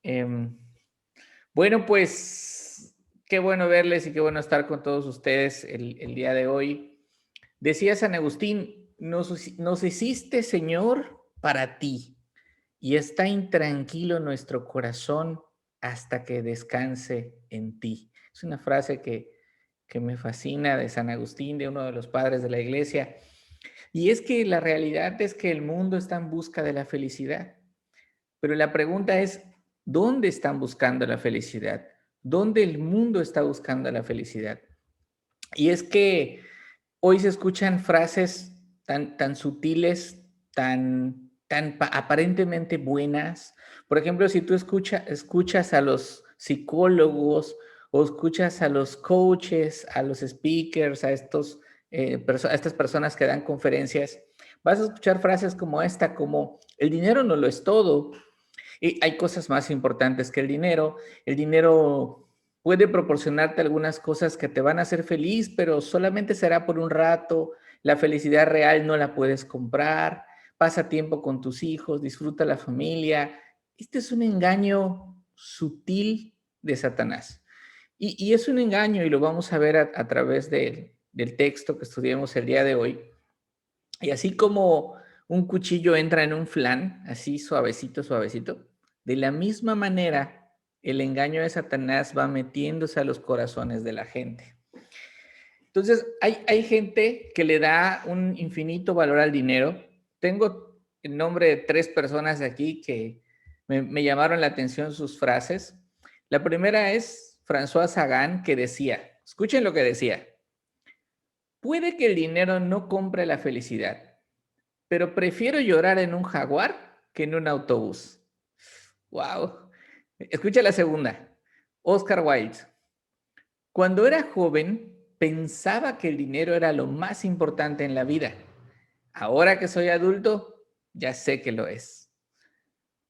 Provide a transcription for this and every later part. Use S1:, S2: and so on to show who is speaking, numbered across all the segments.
S1: Em, bueno, pues qué bueno verles y qué bueno estar con todos ustedes el día de hoy. Decía San Agustín, nos hiciste, Señor, para ti, y está intranquilo nuestro corazón hasta que descanse en ti. Es una frase que me fascina de San Agustín, de uno de los padres de la iglesia. Y es que la realidad es que el mundo está en busca de la felicidad. Pero la pregunta es, ¿dónde están buscando la felicidad? ¿Dónde el mundo está buscando la felicidad? Y es que hoy se escuchan frases tan sutiles, aparentemente buenas. Por ejemplo, si tú escuchas a los psicólogos o escuchas a los coaches, a los speakers, a estas personas que dan conferencias, vas a escuchar frases como esta, como el dinero no lo es todo, y hay cosas más importantes que el dinero. El dinero puede proporcionarte algunas cosas que te van a hacer feliz, pero solamente será por un rato. La felicidad real no la puedes comprar. Pasa tiempo con tus hijos, disfruta la familia. Este es un engaño sutil de Satanás. Y es un engaño y lo vamos a ver a través del texto que estudiamos el día de hoy. Y así como un cuchillo entra en un flan, así suavecito, suavecito, de la misma manera el engaño de Satanás va metiéndose a los corazones de la gente. Entonces, hay gente que le da un infinito valor al dinero. Tengo el nombre de 3 personas de aquí que me llamaron la atención sus frases. La primera es François Sagan, que decía, escuchen lo que decía, puede que el dinero no compre la felicidad, pero prefiero llorar en un jaguar que en un autobús. Wow. Escucha la segunda. Oscar Wilde. Cuando era joven, pensaba que el dinero era lo más importante en la vida. Ahora que soy adulto, ya sé que lo es.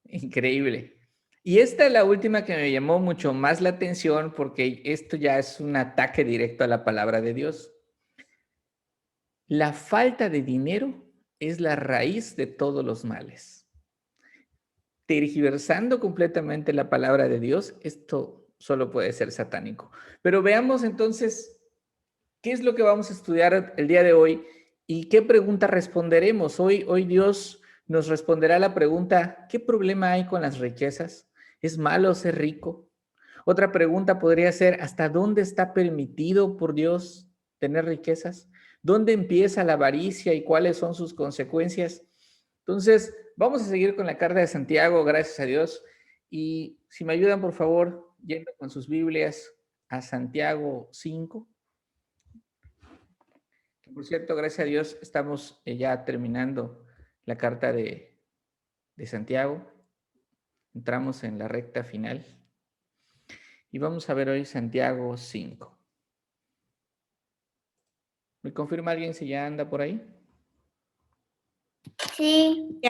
S1: Increíble. Y esta es la última que me llamó mucho más la atención porque esto ya es un ataque directo a la palabra de Dios. La falta de dinero es la raíz de todos los males. Tergiversando completamente la palabra de Dios, esto solo puede ser satánico. Pero veamos entonces qué es lo que vamos a estudiar el día de hoy y qué pregunta responderemos. Hoy Dios nos responderá la pregunta, ¿qué problema hay con las riquezas? ¿Es malo ser rico? Otra pregunta podría ser, ¿hasta dónde está permitido por Dios tener riquezas? ¿Dónde empieza la avaricia y cuáles son sus consecuencias? Entonces, vamos a seguir con la carta de Santiago, gracias a Dios. Y si me ayudan, por favor, yendo con sus Biblias a Santiago 5. Que por cierto, gracias a Dios, estamos ya terminando la carta de Santiago. Entramos en la recta final. Y vamos a ver hoy Santiago 5. ¿Me confirma alguien si ya anda por ahí?
S2: Sí.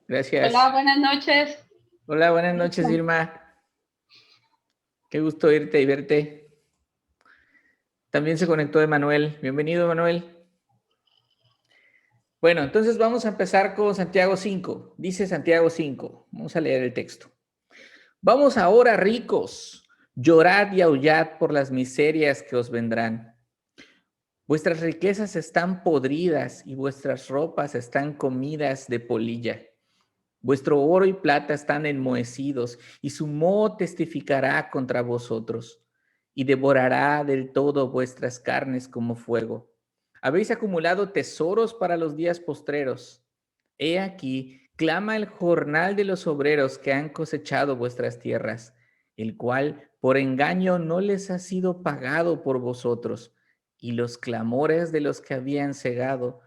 S1: Gracias.
S2: Hola, buenas noches.
S1: Hola, buenas noches, Irma. Qué gusto oírte y verte. También se conectó Emanuel. Bienvenido, Emanuel. Bueno, entonces vamos a empezar con Santiago 5. Dice Santiago 5. Vamos a leer el texto. Vamos ahora, ricos, llorad y aullad por las miserias que os vendrán. Vuestras riquezas están podridas y vuestras ropas están comidas de polilla. Vuestro oro y plata están enmohecidos, y su moho testificará contra vosotros, y devorará del todo vuestras carnes como fuego. Habéis acumulado tesoros para los días postreros. He aquí, clama el jornal de los obreros que han cosechado vuestras tierras, el cual por engaño no les ha sido pagado por vosotros, y los clamores de los que habían cegado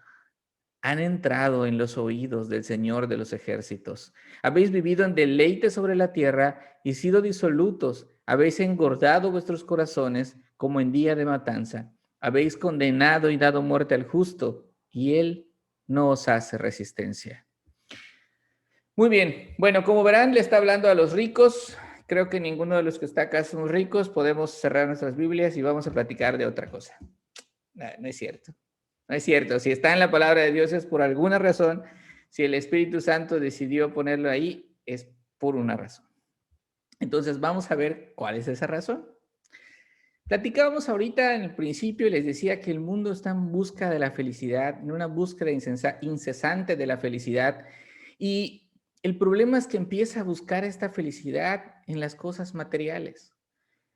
S1: han entrado en los oídos del Señor de los ejércitos. Habéis vivido en deleite sobre la tierra y sido disolutos. Habéis engordado vuestros corazones como en día de matanza. Habéis condenado y dado muerte al justo, y él no os hace resistencia. Muy bien. Bueno, como verán, le está hablando a los ricos. Creo que ninguno de los que está acá somos ricos. Podemos cerrar nuestras Biblias y vamos a platicar de otra cosa. No, no es cierto. No es cierto. Si está en la palabra de Dios es por alguna razón. Si el Espíritu Santo decidió ponerlo ahí, es por una razón. Entonces vamos a ver cuál es esa razón. Platicábamos ahorita en el principio y les decía que el mundo está en busca de la felicidad, en una búsqueda incesante de la felicidad. Y el problema es que empieza a buscar esta felicidad en las cosas materiales.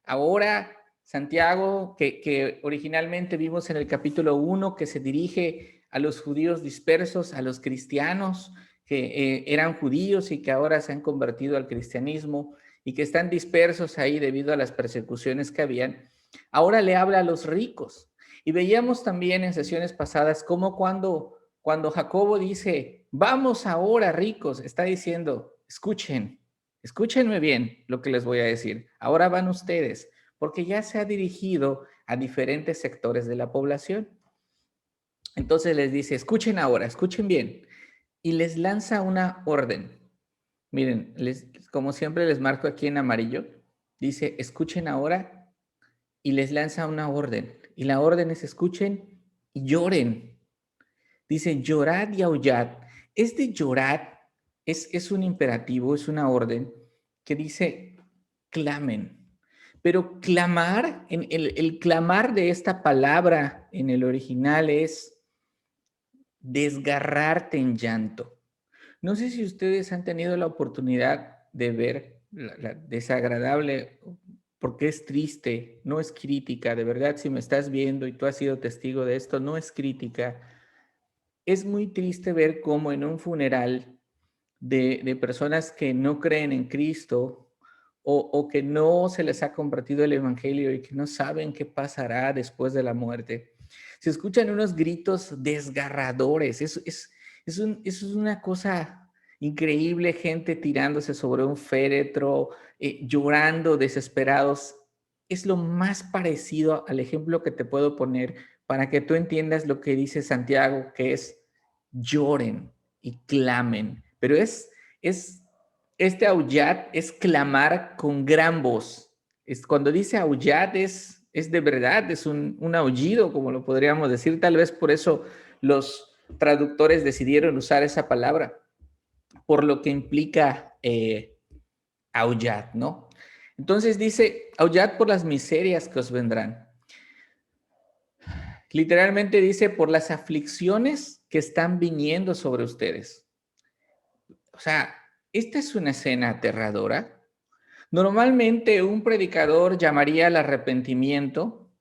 S1: Ahora, Santiago, que originalmente vimos en el capítulo 1, que se dirige a los judíos dispersos, a los cristianos que eran judíos y que ahora se han convertido al cristianismo y que están dispersos ahí debido a las persecuciones que habían, ahora le habla a los ricos. Y veíamos también en sesiones pasadas cómo cuando Jacobo dice, vamos ahora ricos, está diciendo, escúchenme bien lo que les voy a decir. Ahora van ustedes, porque ya se ha dirigido a diferentes sectores de la población. Entonces les dice, escuchen ahora, escuchen bien, y les lanza una orden. Miren, como siempre les marco aquí en amarillo, dice, escuchen ahora, y les lanza una orden. Y la orden es, escuchen y lloren. Dice, llorad y aullad. Este llorad es un imperativo, es una orden que dice, clamen. Pero clamar, el clamar de esta palabra en el original es desgarrarte en llanto. No sé si ustedes han tenido la oportunidad de ver la desagradable, porque es triste, no es crítica, de verdad, si me estás viendo y tú has sido testigo de esto, no es crítica. Es muy triste ver cómo en un funeral de personas que no creen en Cristo o que no se les ha compartido el Evangelio y que no saben qué pasará después de la muerte, se escuchan unos gritos desgarradores. Es una cosa increíble, gente tirándose sobre un féretro, llorando, desesperados. Es lo más parecido al ejemplo que te puedo poner para que tú entiendas lo que dice Santiago, que es lloren y clamen. Pero este aullad es clamar con gran voz. Cuando dice aullad es de verdad, es un aullido, como lo podríamos decir. Tal vez por eso los traductores decidieron usar esa palabra, por lo que implica aullad, ¿no? Entonces dice, aullad por las miserias que os vendrán. Literalmente dice, por las aflicciones que están viniendo sobre ustedes. O sea, esta es una escena aterradora. Normalmente un predicador llamaría al arrepentimiento,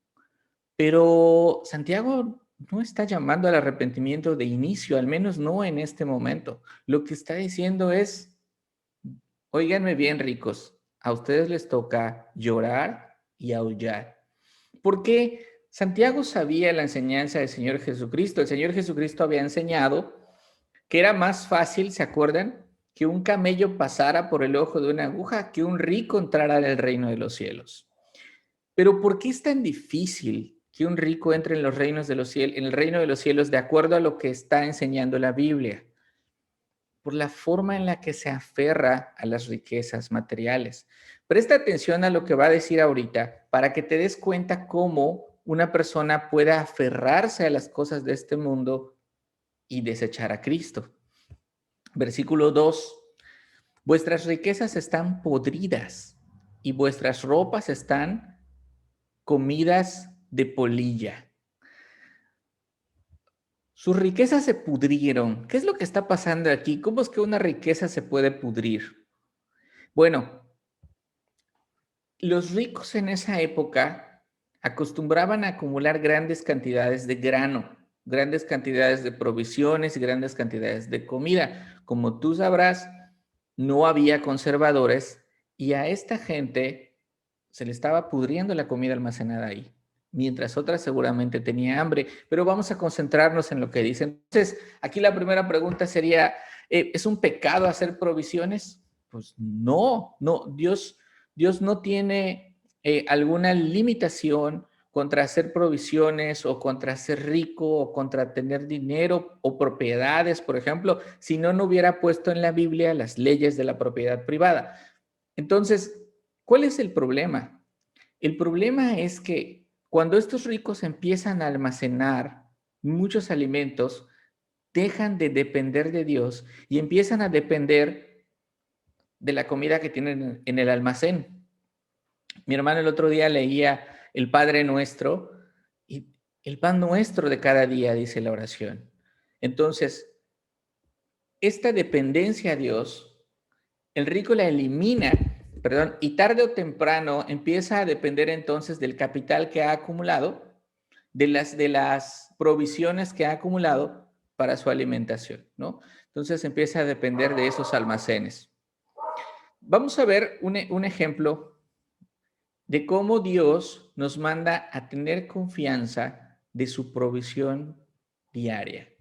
S1: pero Santiago no está llamando al arrepentimiento de inicio, al menos no en este momento. Lo que está diciendo es, óiganme bien, ricos, a ustedes les toca llorar y aullar. Porque Santiago sabía la enseñanza del Señor Jesucristo. El Señor Jesucristo había enseñado que era más fácil, ¿se acuerdan? Que un camello pasara por el ojo de una aguja, que un rico entrara en el reino de los cielos. Pero ¿por qué es tan difícil que un rico entre en los reinos de los cielos, en el reino de los cielos de acuerdo a lo que está enseñando la Biblia? Por la forma en la que se aferra a las riquezas materiales. Presta atención a lo que va a decir ahorita para que te des cuenta cómo una persona puede aferrarse a las cosas de este mundo y desechar a Cristo. Versículo 2. Vuestras riquezas están podridas y vuestras ropas están comidas de polilla. Sus riquezas se pudrieron. ¿Qué es lo que está pasando aquí? ¿Cómo es que una riqueza se puede pudrir? Bueno, los ricos en esa época acostumbraban a acumular grandes cantidades de grano, grandes cantidades de provisiones y grandes cantidades de comida. Como tú sabrás, no había conservadores y a esta gente se le estaba pudriendo la comida almacenada ahí, mientras otra seguramente tenía hambre. Pero vamos a concentrarnos en lo que dicen. Entonces, aquí la primera pregunta sería, ¿es un pecado hacer provisiones? Pues no, no, Dios no tiene alguna limitación contra hacer provisiones o contra ser rico o contra tener dinero o propiedades, por ejemplo, si no hubiera puesto en la Biblia las leyes de la propiedad privada. Entonces, ¿cuál es el problema? El problema es que cuando estos ricos empiezan a almacenar muchos alimentos, dejan de depender de Dios y empiezan a depender de la comida que tienen en el almacén. Mi hermano el otro día leía el Padre Nuestro y el pan nuestro de cada día, dice la oración. Entonces, esta dependencia a Dios, el rico la elimina, perdón, y tarde o temprano empieza a depender entonces del capital que ha acumulado, de las provisiones que ha acumulado para su alimentación, ¿no? Entonces empieza a depender de esos almacenes. Vamos a ver un ejemplo de cómo Dios nos manda a tener confianza de su provisión diaria.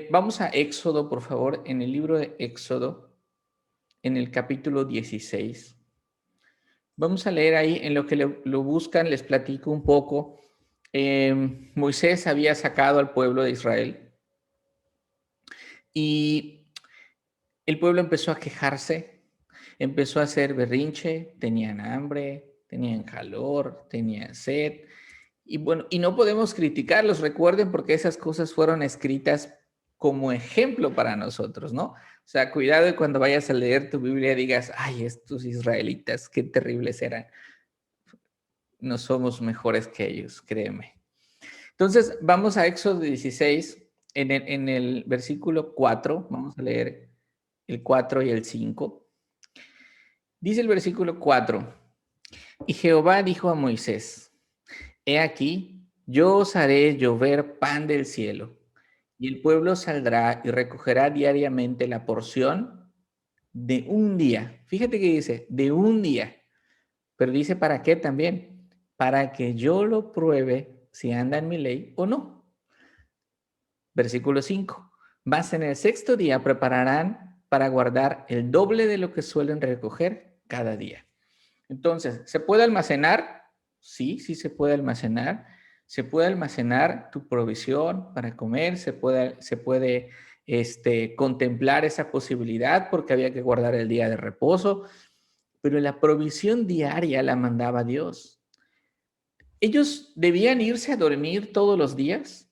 S1: Vamos a Éxodo, por favor, en el libro de Éxodo, en el capítulo 16. Vamos a leer ahí, en lo que lo buscan, les platico un poco. Moisés había sacado al pueblo de Israel y el pueblo empezó a quejarse, empezó a hacer berrinche, tenían hambre, tenían calor, tenían sed. Y bueno, y no podemos criticarlos, recuerden, porque esas cosas fueron escritas como ejemplo para nosotros, ¿no? O sea, cuidado de cuando vayas a leer tu Biblia digas, ay, estos israelitas, qué terribles eran. No somos mejores que ellos, créeme. Entonces, vamos a Éxodo 16, en el versículo 4, vamos a leer el 4 y el 5. Dice el versículo 4, y Jehová dijo a Moisés, he aquí, yo os haré llover pan del cielo, y el pueblo saldrá y recogerá diariamente la porción de un día. Fíjate que dice, de un día. Pero dice, ¿para qué también? Para que yo lo pruebe si anda en mi ley o no. Versículo 5. Mas en el sexto día prepararán para guardar el doble de lo que suelen recoger cada día. Entonces, ¿se puede almacenar? Sí, sí se puede almacenar. Se puede almacenar tu provisión para comer, se puede contemplar esa posibilidad porque había que guardar el día de reposo, pero la provisión diaria la mandaba Dios. Ellos debían irse a dormir todos los días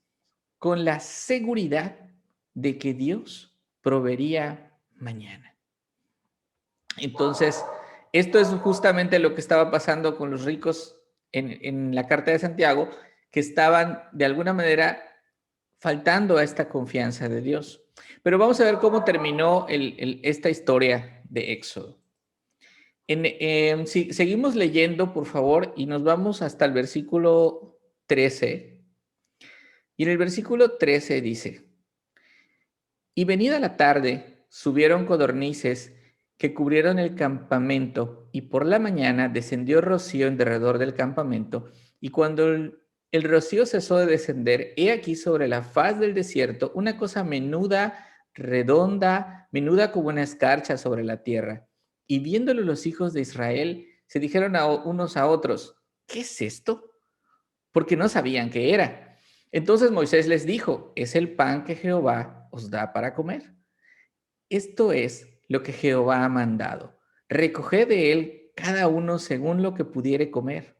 S1: con la seguridad de que Dios proveería mañana. Entonces, esto es justamente lo que estaba pasando con los ricos en la carta de Santiago, que estaban de alguna manera faltando a esta confianza de Dios. Pero vamos a ver cómo terminó esta historia de Éxodo. Si seguimos leyendo, por favor, y nos vamos hasta el versículo 13. Y en el versículo 13 dice, y venida la tarde, subieron codornices que cubrieron el campamento, y por la mañana descendió rocío en derredor del campamento, y cuando el rocío cesó de descender, he aquí sobre la faz del desierto una cosa menuda, redonda, menuda como una escarcha sobre la tierra. Y viéndolo los hijos de Israel, se dijeron unos a otros, ¿qué es esto? Porque no sabían qué era. Entonces Moisés les dijo, es el pan que Jehová os da para comer. Esto es lo que Jehová ha mandado. Recoged de él cada uno según lo que pudiere comer.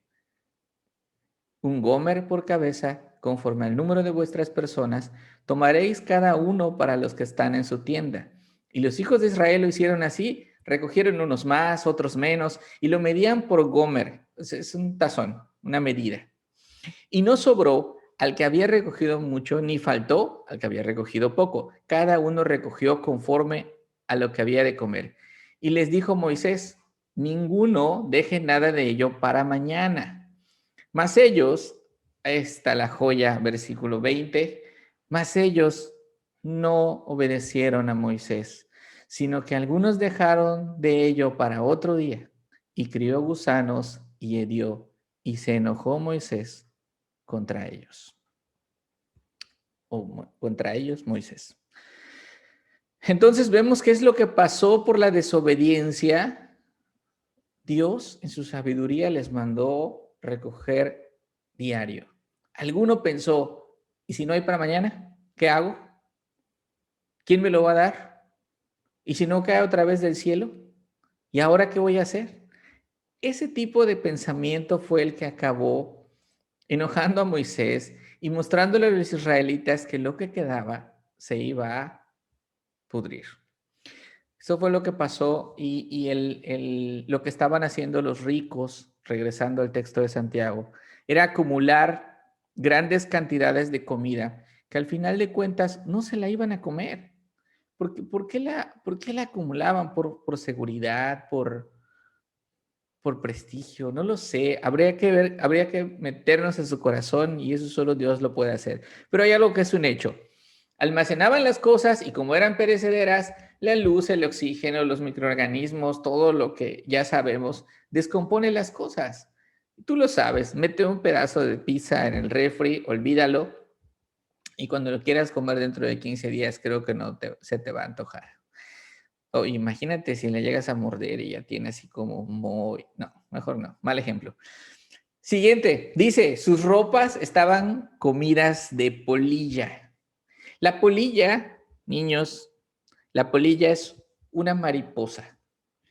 S1: Un gomer por cabeza, conforme al número de vuestras personas, tomaréis cada uno para los que están en su tienda. Y los hijos de Israel lo hicieron así, recogieron unos más, otros menos, y lo medían por gomer. Es un tazón, una medida. Y no sobró al que había recogido mucho, ni faltó al que había recogido poco. Cada uno recogió conforme a lo que había de comer. Y les dijo Moisés, ninguno deje nada de ello para mañana. Mas ellos, esta la joya, versículo 20, mas ellos no obedecieron a Moisés, sino que algunos dejaron de ello para otro día, y crió gusanos y hedió, y se enojó Moisés contra ellos, o contra ellos Moisés. Entonces vemos qué es lo que pasó por la desobediencia. Dios en su sabiduría les mandó recoger diario. Alguno pensó, ¿y si no hay para mañana? ¿Qué hago? ¿Quién me lo va a dar? ¿Y si no cae otra vez del cielo? ¿Y ahora qué voy a hacer? Ese tipo de pensamiento fue el que acabó enojando a Moisés y mostrándole a los israelitas que lo que quedaba se iba a pudrir. Eso fue lo que pasó y lo que estaban haciendo los ricos, regresando al texto de Santiago, era acumular grandes cantidades de comida que al final de cuentas no se la iban a comer. ¿Por qué la acumulaban? ¿Por seguridad? ¿Por prestigio? No lo sé. Habría que ver, habría que meternos en su corazón y eso solo Dios lo puede hacer. Pero hay algo que es un hecho. Almacenaban las cosas y como eran perecederas, la luz, el oxígeno, los microorganismos, todo lo que ya sabemos, descompone las cosas. Tú lo sabes, mete un pedazo de pizza en el refri, olvídalo, y cuando lo quieras comer dentro de 15 días, creo que se te va a antojar. O imagínate si le llegas a morder y ya tiene así como muy... No, mejor no, mal ejemplo. Siguiente, dice, sus ropas estaban comidas de polilla. La polilla, niños, la polilla es una mariposa.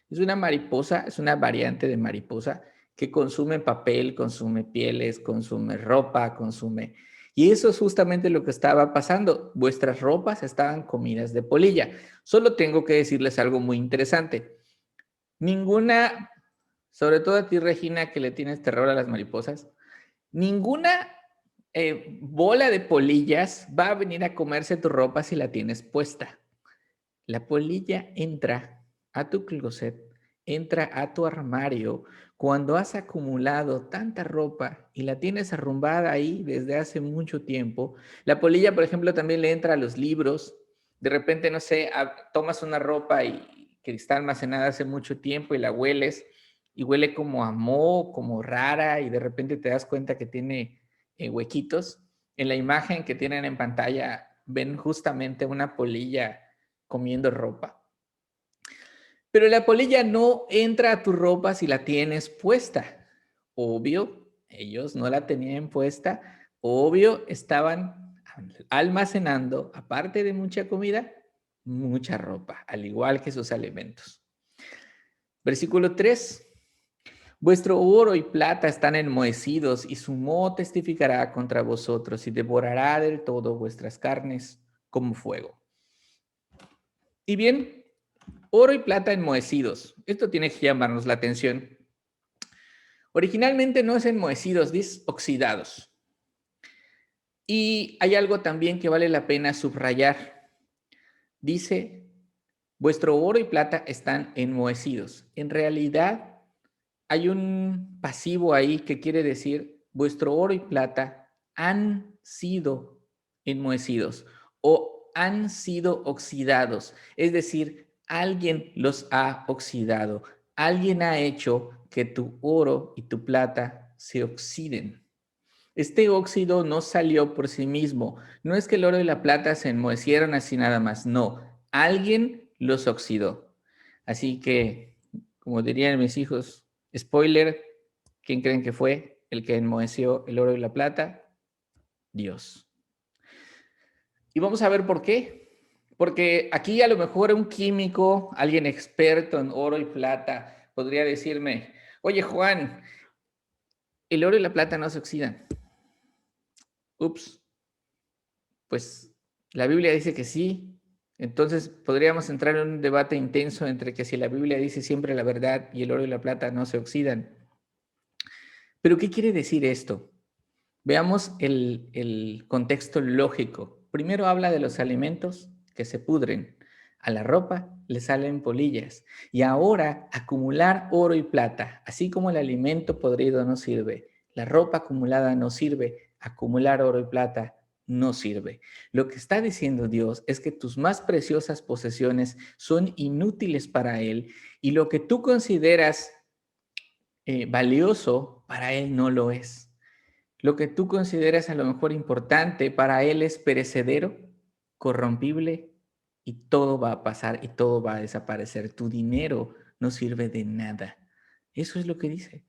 S1: Es una mariposa, es una variante de mariposa que consume papel, consume pieles, consume ropa, consume... Y eso es justamente lo que estaba pasando. Vuestras ropas estaban comidas de polilla. Solo tengo que decirles algo muy interesante. Ninguna, sobre todo a ti, Regina, que le tienes terror a las mariposas, ninguna bola de polillas va a venir a comerse tu ropa si la tienes puesta. La polilla entra a tu closet, entra a tu armario cuando has acumulado tanta ropa y la tienes arrumbada ahí desde hace mucho tiempo. La polilla, por ejemplo, también le entra a los libros. De repente, no sé, tomas una ropa que está almacenada hace mucho tiempo y la hueles y huele como a moho, como rara y de repente te das cuenta que tiene huequitos. En la imagen que tienen en pantalla ven justamente una polilla comiendo ropa. Pero la polilla no entra a tu ropa si la tienes puesta. Obvio, ellos no la tenían puesta. Obvio, estaban almacenando, aparte de mucha comida, mucha ropa, al igual que sus alimentos. Versículo 3. Vuestro oro y plata están enmohecidos y su moho testificará contra vosotros y devorará del todo vuestras carnes como fuego. Y bien, oro y plata enmohecidos. Esto tiene que llamarnos la atención. Originalmente no es enmohecidos, es oxidados. Y hay algo también que vale la pena subrayar. Dice, vuestro oro y plata están enmohecidos. En realidad hay un pasivo ahí que quiere decir, vuestro oro y plata han sido enmohecidos o han sido oxidados. Es decir, alguien los ha oxidado. Alguien ha hecho que tu oro y tu plata se oxiden. Este óxido no salió por sí mismo. No es que el oro y la plata se enmohecieron así nada más. No, alguien los oxidó. Así que, como dirían mis hijos, spoiler, ¿quién creen que fue el que enmoheció el oro y la plata? Dios. Y vamos a ver por qué. Porque aquí a lo mejor un químico, alguien experto en oro y plata, podría decirme, oye Juan, el oro y la plata no se oxidan. Ups, pues la Biblia dice que sí. Entonces podríamos entrar en un debate intenso entre que si la Biblia dice siempre la verdad y el oro y la plata no se oxidan. Pero ¿qué quiere decir esto? Veamos el contexto lógico. Primero habla de los alimentos que se pudren. A la ropa le salen polillas. Y ahora acumular oro y plata, así como el alimento podrido no sirve, la ropa acumulada no sirve, acumular oro y plata no sirve. Lo que está diciendo Dios es que tus más preciosas posesiones son inútiles para Él y lo que tú consideras valioso, para Él no lo es. Lo que tú consideras a lo mejor importante, para Él es perecedero, corrompible y todo va a pasar y todo va a desaparecer. Tu dinero no sirve de nada. Eso es lo que dice.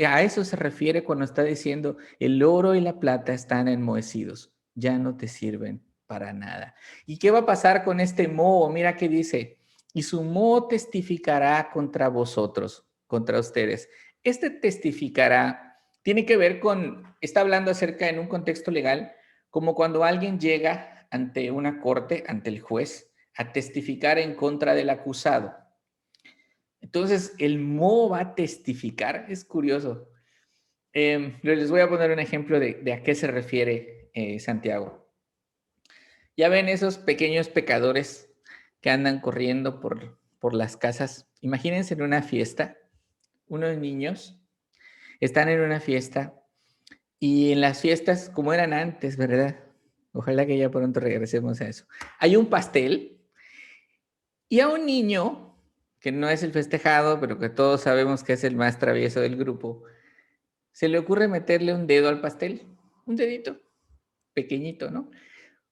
S1: A eso se refiere cuando está diciendo el oro y la plata están enmohecidos. Ya no te sirven para nada. ¿Y qué va a pasar con este moho? Mira qué dice. Y su moho testificará contra vosotros, contra ustedes. Este testificará tiene que ver con, está hablando acerca en un contexto legal, como cuando alguien llega ante una corte, ante el juez, a testificar en contra del acusado. Entonces, el moho va a testificar, es curioso. Les voy a poner un ejemplo de a qué se refiere Santiago. Ya ven esos pequeños pecadores que andan corriendo por las casas. Imagínense en una fiesta, unos niños están en una fiesta y en las fiestas, como eran antes, ¿verdad? Ojalá que ya pronto regresemos a eso. Hay un pastel y a un niño, que no es el festejado, pero que todos sabemos que es el más travieso del grupo, se le ocurre meterle un dedo al pastel, un dedito pequeñito, ¿no?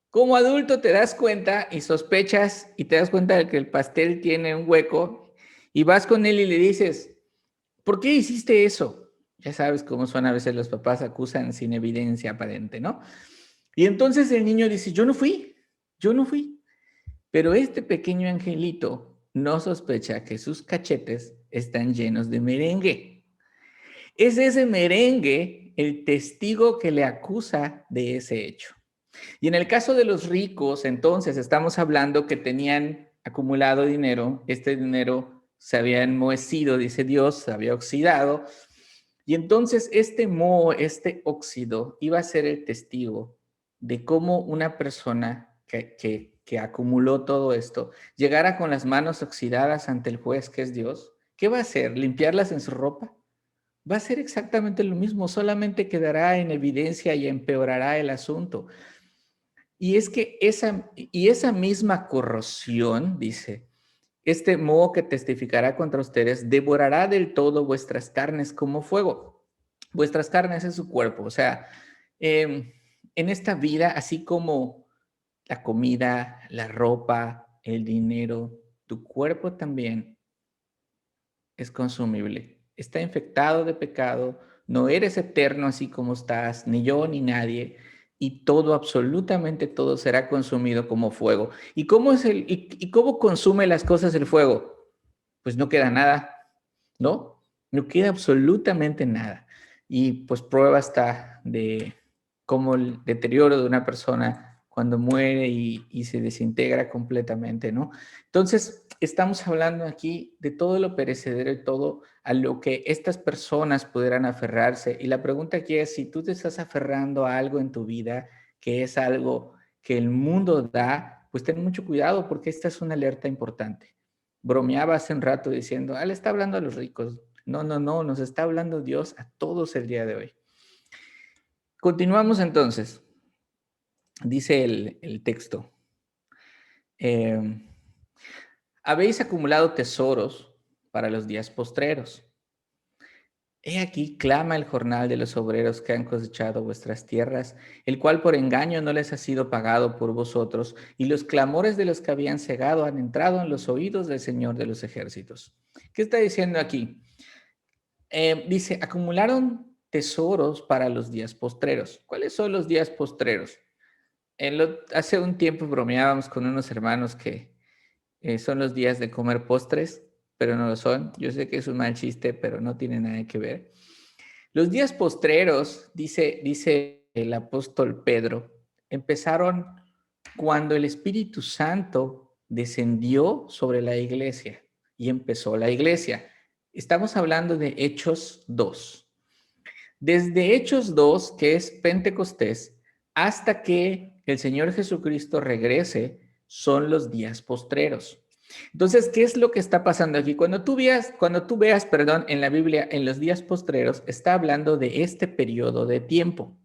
S1: Como adulto te das cuenta y sospechas y te das cuenta de que el pastel tiene un hueco y vas con él y le dices, ¿por qué hiciste eso? Ya sabes cómo son a veces los papás, acusan sin evidencia aparente, ¿no? Y entonces el niño dice, yo no fui. Pero este pequeño angelito no sospecha que sus cachetes están llenos de merengue. Es ese merengue el testigo que le acusa de ese hecho. Y en el caso de los ricos, entonces estamos hablando que tenían acumulado dinero, este dinero se había enmohecido, dice Dios, se había oxidado, y entonces este moho, este óxido, iba a ser el testigo de cómo una persona que acumuló todo esto llegara con las manos oxidadas ante el juez que es Dios. ¿Qué va a hacer? ¿Limpiarlas en su ropa? Va a ser exactamente lo mismo, solamente quedará en evidencia y empeorará el asunto. Y es que esa misma corrosión, dice, este moho que testificará contra ustedes, devorará del todo vuestras carnes como fuego. Vuestras carnes es su cuerpo. O sea, en esta vida, así como la comida, la ropa, el dinero, tu cuerpo también es consumible. Está infectado de pecado, no eres eterno así como estás, ni yo ni nadie, y todo, absolutamente todo será consumido como fuego. ¿Y cómo y cómo consume las cosas el fuego? Pues no queda nada, ¿no? No queda absolutamente nada. Y pues prueba está de cómo el deterioro de una persona cuando muere y se desintegra completamente, ¿no? Entonces, estamos hablando aquí de todo lo perecedero y todo a lo que estas personas pudieran aferrarse. Y la pregunta aquí es, si tú te estás aferrando a algo en tu vida, que es algo que el mundo da, pues ten mucho cuidado porque esta es una alerta importante. Bromeaba hace un rato diciendo, le está hablando a los ricos. No, no, no, nos está hablando Dios a todos el día de hoy. Continuamos entonces. Dice el texto. Habéis acumulado tesoros para los días postreros. He aquí clama el jornal de los obreros que han cosechado vuestras tierras, el cual por engaño no les ha sido pagado por vosotros, y los clamores de los que habían cegado han entrado en los oídos del Señor de los ejércitos. ¿Qué está diciendo aquí? Dice, acumularon tesoros para los días postreros. ¿Cuáles son los días postreros? Hace un tiempo bromeábamos con unos hermanos que son los días de comer postres, pero no lo son. Yo sé que es un mal chiste, pero no tiene nada que ver. Los días postreros, dice el apóstol Pedro, empezaron cuando el Espíritu Santo descendió sobre la iglesia y empezó la iglesia. Estamos hablando de Hechos 2. Desde Hechos 2, que es Pentecostés, hasta que el Señor Jesucristo regrese, son los días postreros. Entonces, ¿qué es lo que está pasando aquí? Cuando tú veas, perdón, en la Biblia, en los días postreros, está hablando de este periodo de tiempo.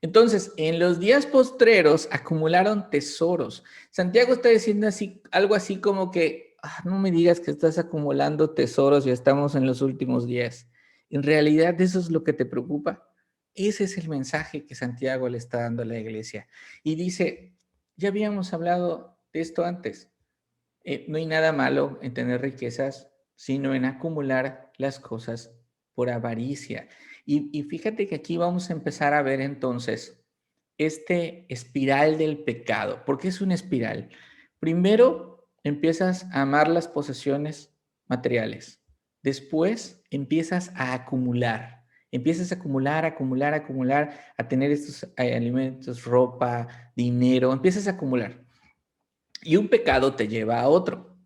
S1: Entonces, en los días postreros acumularon tesoros. Santiago está diciendo así, algo así como que, no me digas que estás acumulando tesoros y estamos en los últimos días. En realidad, ¿eso es lo que te preocupa? Ese es el mensaje que Santiago le está dando a la iglesia. Y dice, ya habíamos hablado de esto antes. No hay nada malo en tener riquezas, sino en acumular las cosas por avaricia. Y fíjate que aquí vamos a empezar a ver entonces este espiral del pecado. ¿Por qué es una espiral? Primero empiezas a amar las posesiones materiales. Después empiezas a acumular. Empiezas a acumular, acumular, acumular, a tener estos alimentos, ropa, dinero. Empiezas a acumular. Y un pecado te lleva a otro.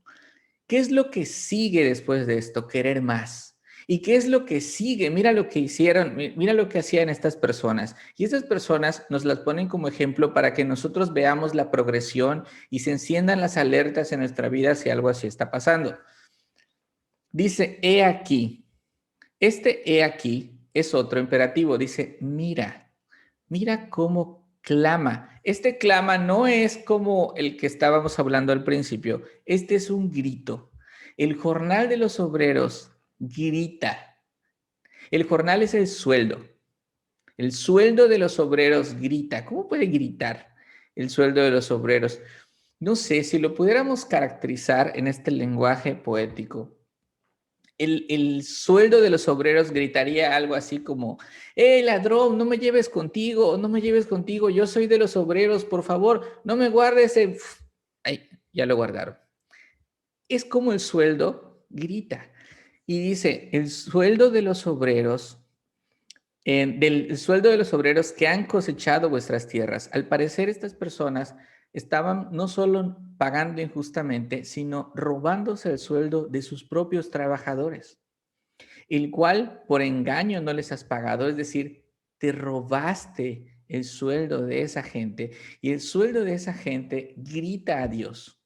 S1: ¿Qué es lo que sigue después de esto? Querer más. ¿Y qué es lo que sigue? Mira lo que hicieron, mira lo que hacían estas personas. Y estas personas nos las ponen como ejemplo para que nosotros veamos la progresión y se enciendan las alertas en nuestra vida si algo así está pasando. Dice, he aquí. Este he aquí es otro imperativo. Dice, mira, mira cómo clama. Este clama no es como el que estábamos hablando al principio. Este es un grito. El jornal de los obreros grita. El jornal es el sueldo. El sueldo de los obreros grita. ¿Cómo puede gritar el sueldo de los obreros? No sé, si lo pudiéramos caracterizar en este lenguaje poético, el sueldo de los obreros gritaría algo así como, ¡hey, ladrón, no me lleves contigo, no me lleves contigo, yo soy de los obreros, por favor, no me guardes en... Ay, ya lo guardaron. Es como el sueldo grita. Y dice, el sueldo de los obreros, del sueldo de los obreros que han cosechado vuestras tierras. Al parecer, estas personas estaban no solo pagando injustamente, sino robándose el sueldo de sus propios trabajadores, el cual por engaño no les has pagado, es decir, te robaste el sueldo de esa gente y el sueldo de esa gente grita a Dios.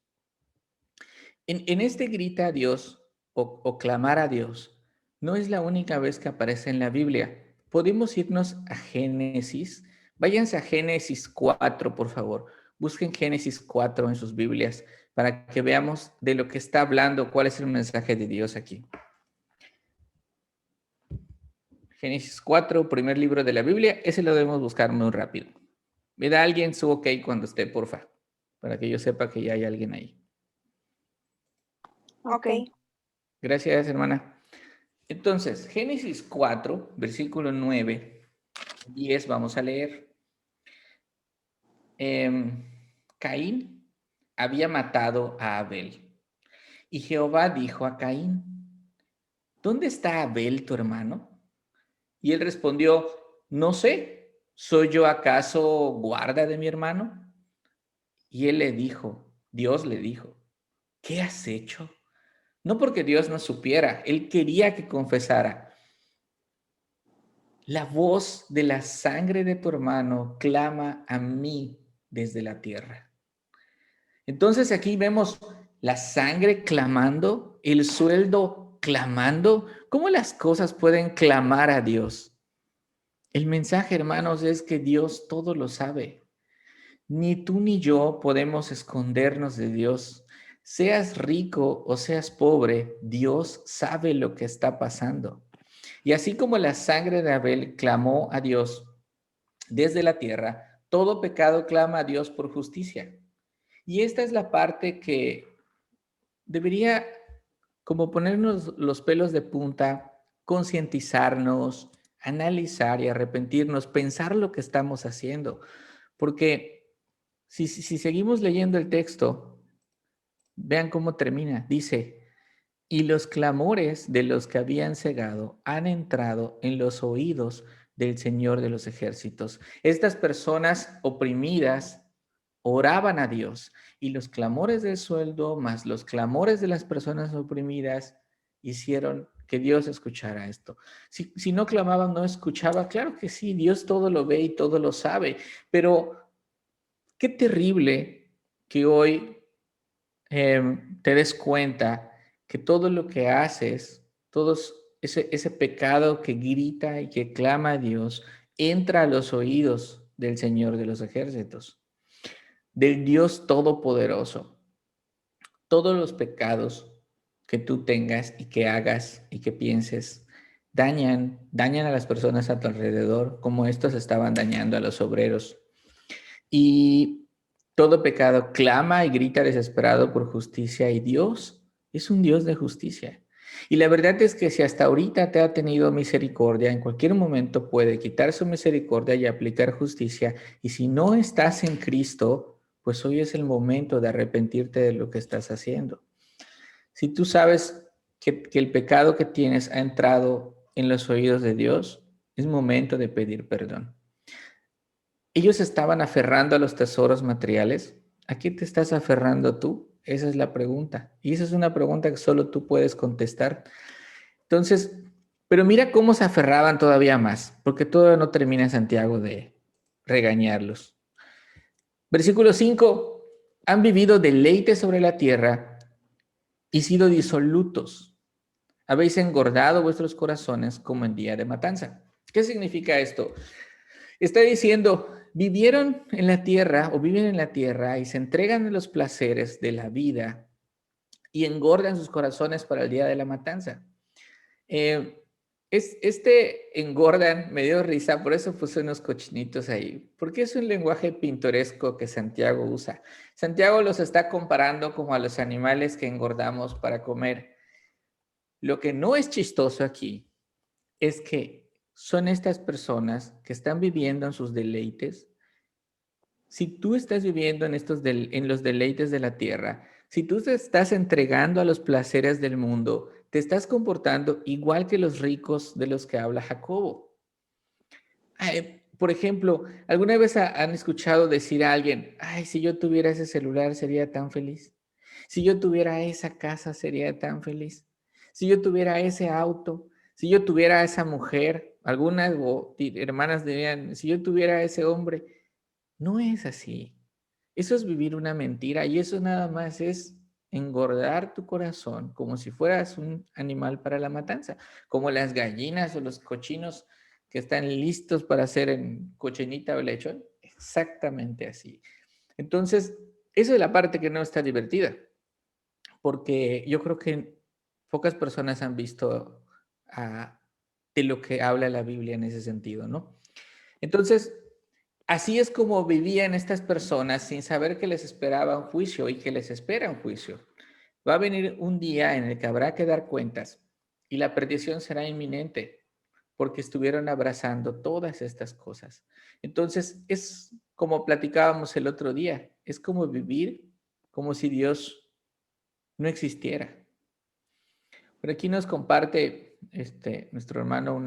S1: En este grita a Dios o clamar a Dios no es la única vez que aparece en la Biblia. Podemos irnos a Génesis. Váyanse a Génesis 4, por favor. Busquen Génesis 4 en sus Biblias para que veamos de lo que está hablando, cuál es el mensaje de Dios aquí. Génesis 4, primer libro de la Biblia, ese lo debemos buscar muy rápido. Me da alguien su ok cuando esté, porfa, para que yo sepa que ya hay alguien ahí.
S2: Ok.
S1: Gracias, hermana. Entonces, Génesis 4, versículo 9, 10, vamos a leer. Caín había matado a Abel. Y Jehová dijo a Caín, ¿dónde está Abel, tu hermano? Y él respondió, no sé, ¿soy yo acaso guarda de mi hermano? Y él le dijo, Dios le dijo, ¿qué has hecho? No porque Dios no supiera, él quería que confesara. La voz de la sangre de tu hermano clama a mí desde la tierra. Entonces aquí vemos la sangre clamando, el sueldo clamando. ¿Cómo las cosas pueden clamar a Dios? El mensaje, hermanos, es que Dios todo lo sabe. Ni tú ni yo podemos escondernos de Dios. Seas rico o seas pobre, Dios sabe lo que está pasando. Y así como la sangre de Abel clamó a Dios desde la tierra, todo pecado clama a Dios por justicia. Y esta es la parte que debería como ponernos los pelos de punta, concientizarnos, analizar y arrepentirnos, pensar lo que estamos haciendo. Porque si seguimos leyendo el texto, vean cómo termina. Dice, y los clamores de los que habían cegado han entrado en los oídos del Señor de los ejércitos. Estas personas oprimidas oraban a Dios y los clamores del sueldo más los clamores de las personas oprimidas hicieron que Dios escuchara esto. Si no clamaban, no escuchaba. Claro que sí, Dios todo lo ve y todo lo sabe, pero qué terrible que hoy te des cuenta que todo lo que haces, ese pecado que grita y que clama a Dios, entra a los oídos del Señor de los ejércitos, del Dios Todopoderoso. Todos los pecados que tú tengas y que hagas y que pienses dañan a las personas a tu alrededor, como estos estaban dañando a los obreros. Y todo pecado clama y grita desesperado por justicia y Dios es un Dios de justicia. Y la verdad es que si hasta ahorita te ha tenido misericordia, en cualquier momento puede quitar su misericordia y aplicar justicia. Y si no estás en Cristo, pues hoy es el momento de arrepentirte de lo que estás haciendo. Si tú sabes que el pecado que tienes ha entrado en los oídos de Dios, es momento de pedir perdón. Ellos estaban aferrando a los tesoros materiales, ¿A qué te estás aferrando tú? Esa es la pregunta. Y esa es una pregunta que solo tú puedes contestar. Entonces, pero mira cómo se aferraban todavía más, porque todavía no termina Santiago de regañarlos. Versículo 5. Han vivido deleite sobre la tierra y sido disolutos. Habéis engordado vuestros corazones como en día de matanza. ¿Qué significa esto? Está diciendo, vivieron en la tierra o viven en la tierra y se entregan a los placeres de la vida y engordan sus corazones para el día de la matanza. Eh, engordan, me dio risa, por eso puse unos cochinitos ahí, porque es un lenguaje pintoresco que Santiago usa. Santiago los está comparando como a los animales que engordamos para comer. Lo que no es chistoso aquí es que son estas personas que están viviendo en sus deleites. Si tú estás viviendo en los deleites de la tierra, si tú te estás entregando a los placeres del mundo, te estás comportando igual que los ricos de los que habla Jacobo. Por ejemplo, ¿alguna vez han escuchado decir a alguien, ay, si yo tuviera ese celular sería tan feliz? Si yo tuviera esa casa sería tan feliz. Si yo tuviera ese auto, si yo tuviera esa mujer, algunas hermanas dirían, si yo tuviera ese hombre, no es así. Eso es vivir una mentira y eso nada más es engordar tu corazón como si fueras un animal para la matanza, como las gallinas o los cochinos que están listos para hacer en cochinita o lechón. Exactamente así. Entonces, esa es la parte que no está divertida, porque yo creo que pocas personas han visto de lo que habla la Biblia en ese sentido, ¿no? Entonces, así es como vivían estas personas sin saber que les esperaba un juicio y que les espera un juicio. Va a venir un día en el que habrá que dar cuentas y la perdición será inminente porque estuvieron abrazando todas estas cosas. Entonces, es como platicábamos el otro día, es como vivir como si Dios no existiera. Por aquí nos comparte nuestro hermano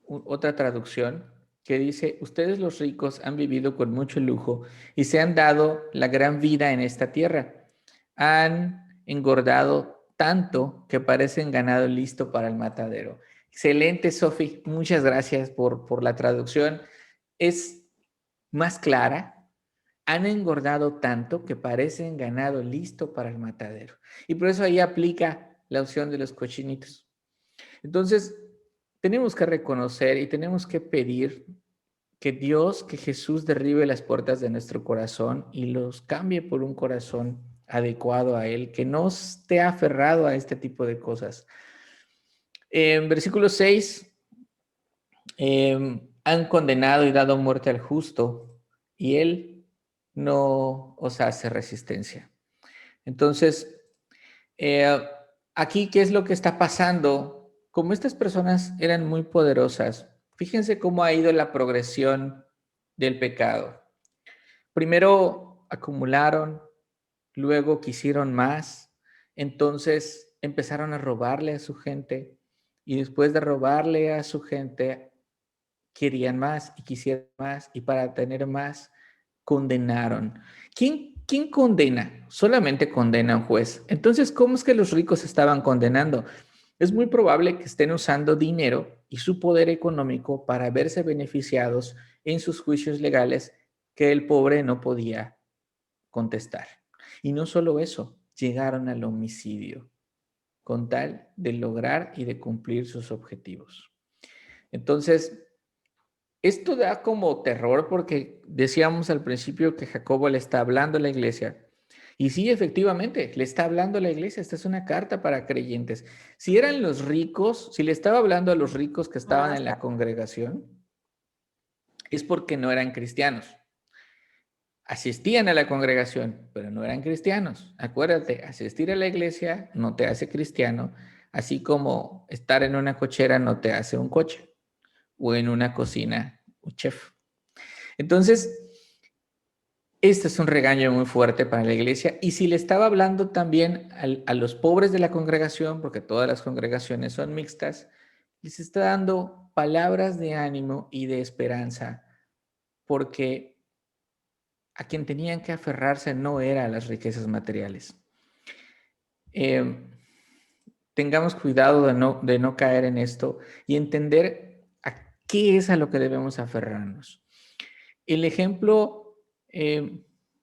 S1: otra traducción que dice, ustedes los ricos han vivido con mucho lujo y se han dado la gran vida en esta tierra. Han engordado tanto que parecen ganado listo para el matadero. Excelente, Sofi. Muchas gracias por la traducción. Es más clara. Han engordado tanto que parecen ganado listo para el matadero. Y por eso ahí aplica la opción de los cochinitos. Entonces, tenemos que reconocer y tenemos que pedir que Dios, que Jesús derribe las puertas de nuestro corazón y los cambie por un corazón adecuado a Él, que no esté aferrado a este tipo de cosas. En versículo 6, han condenado y dado muerte al justo y Él no os hace resistencia. Entonces, aquí, ¿qué es lo que está pasando? Como estas personas eran muy poderosas, fíjense cómo ha ido la progresión del pecado. Primero acumularon, luego quisieron más, entonces empezaron a robarle a su gente y después de robarle a su gente, querían más y quisieron más y para tener más, condenaron. ¿Quién condena? Solamente condena un juez. Entonces, ¿cómo es que los ricos estaban condenando? Es muy probable que estén usando dinero y su poder económico para verse beneficiados en sus juicios legales que el pobre no podía contestar. Y no solo eso, llegaron al homicidio con tal de lograr y de cumplir sus objetivos. Entonces, esto da como terror porque decíamos al principio que Jacobo le está hablando a la iglesia. Y sí, efectivamente, le está hablando a la iglesia. Esta es una carta para creyentes. Si eran los ricos, si le estaba hablando a los ricos que estaban en la congregación, es porque no eran cristianos. Asistían a la congregación, pero no eran cristianos. Acuérdate, asistir a la iglesia no te hace cristiano, así como estar en una cochera no te hace un coche o en una cocina un chef. Entonces, este es un regaño muy fuerte para la iglesia. Y si le estaba hablando también a los pobres de la congregación, porque todas las congregaciones son mixtas, les está dando palabras de ánimo y de esperanza, porque a quien tenían que aferrarse no era a las riquezas materiales. Tengamos cuidado de no caer en esto y entender a qué es a lo que debemos aferrarnos. El ejemplo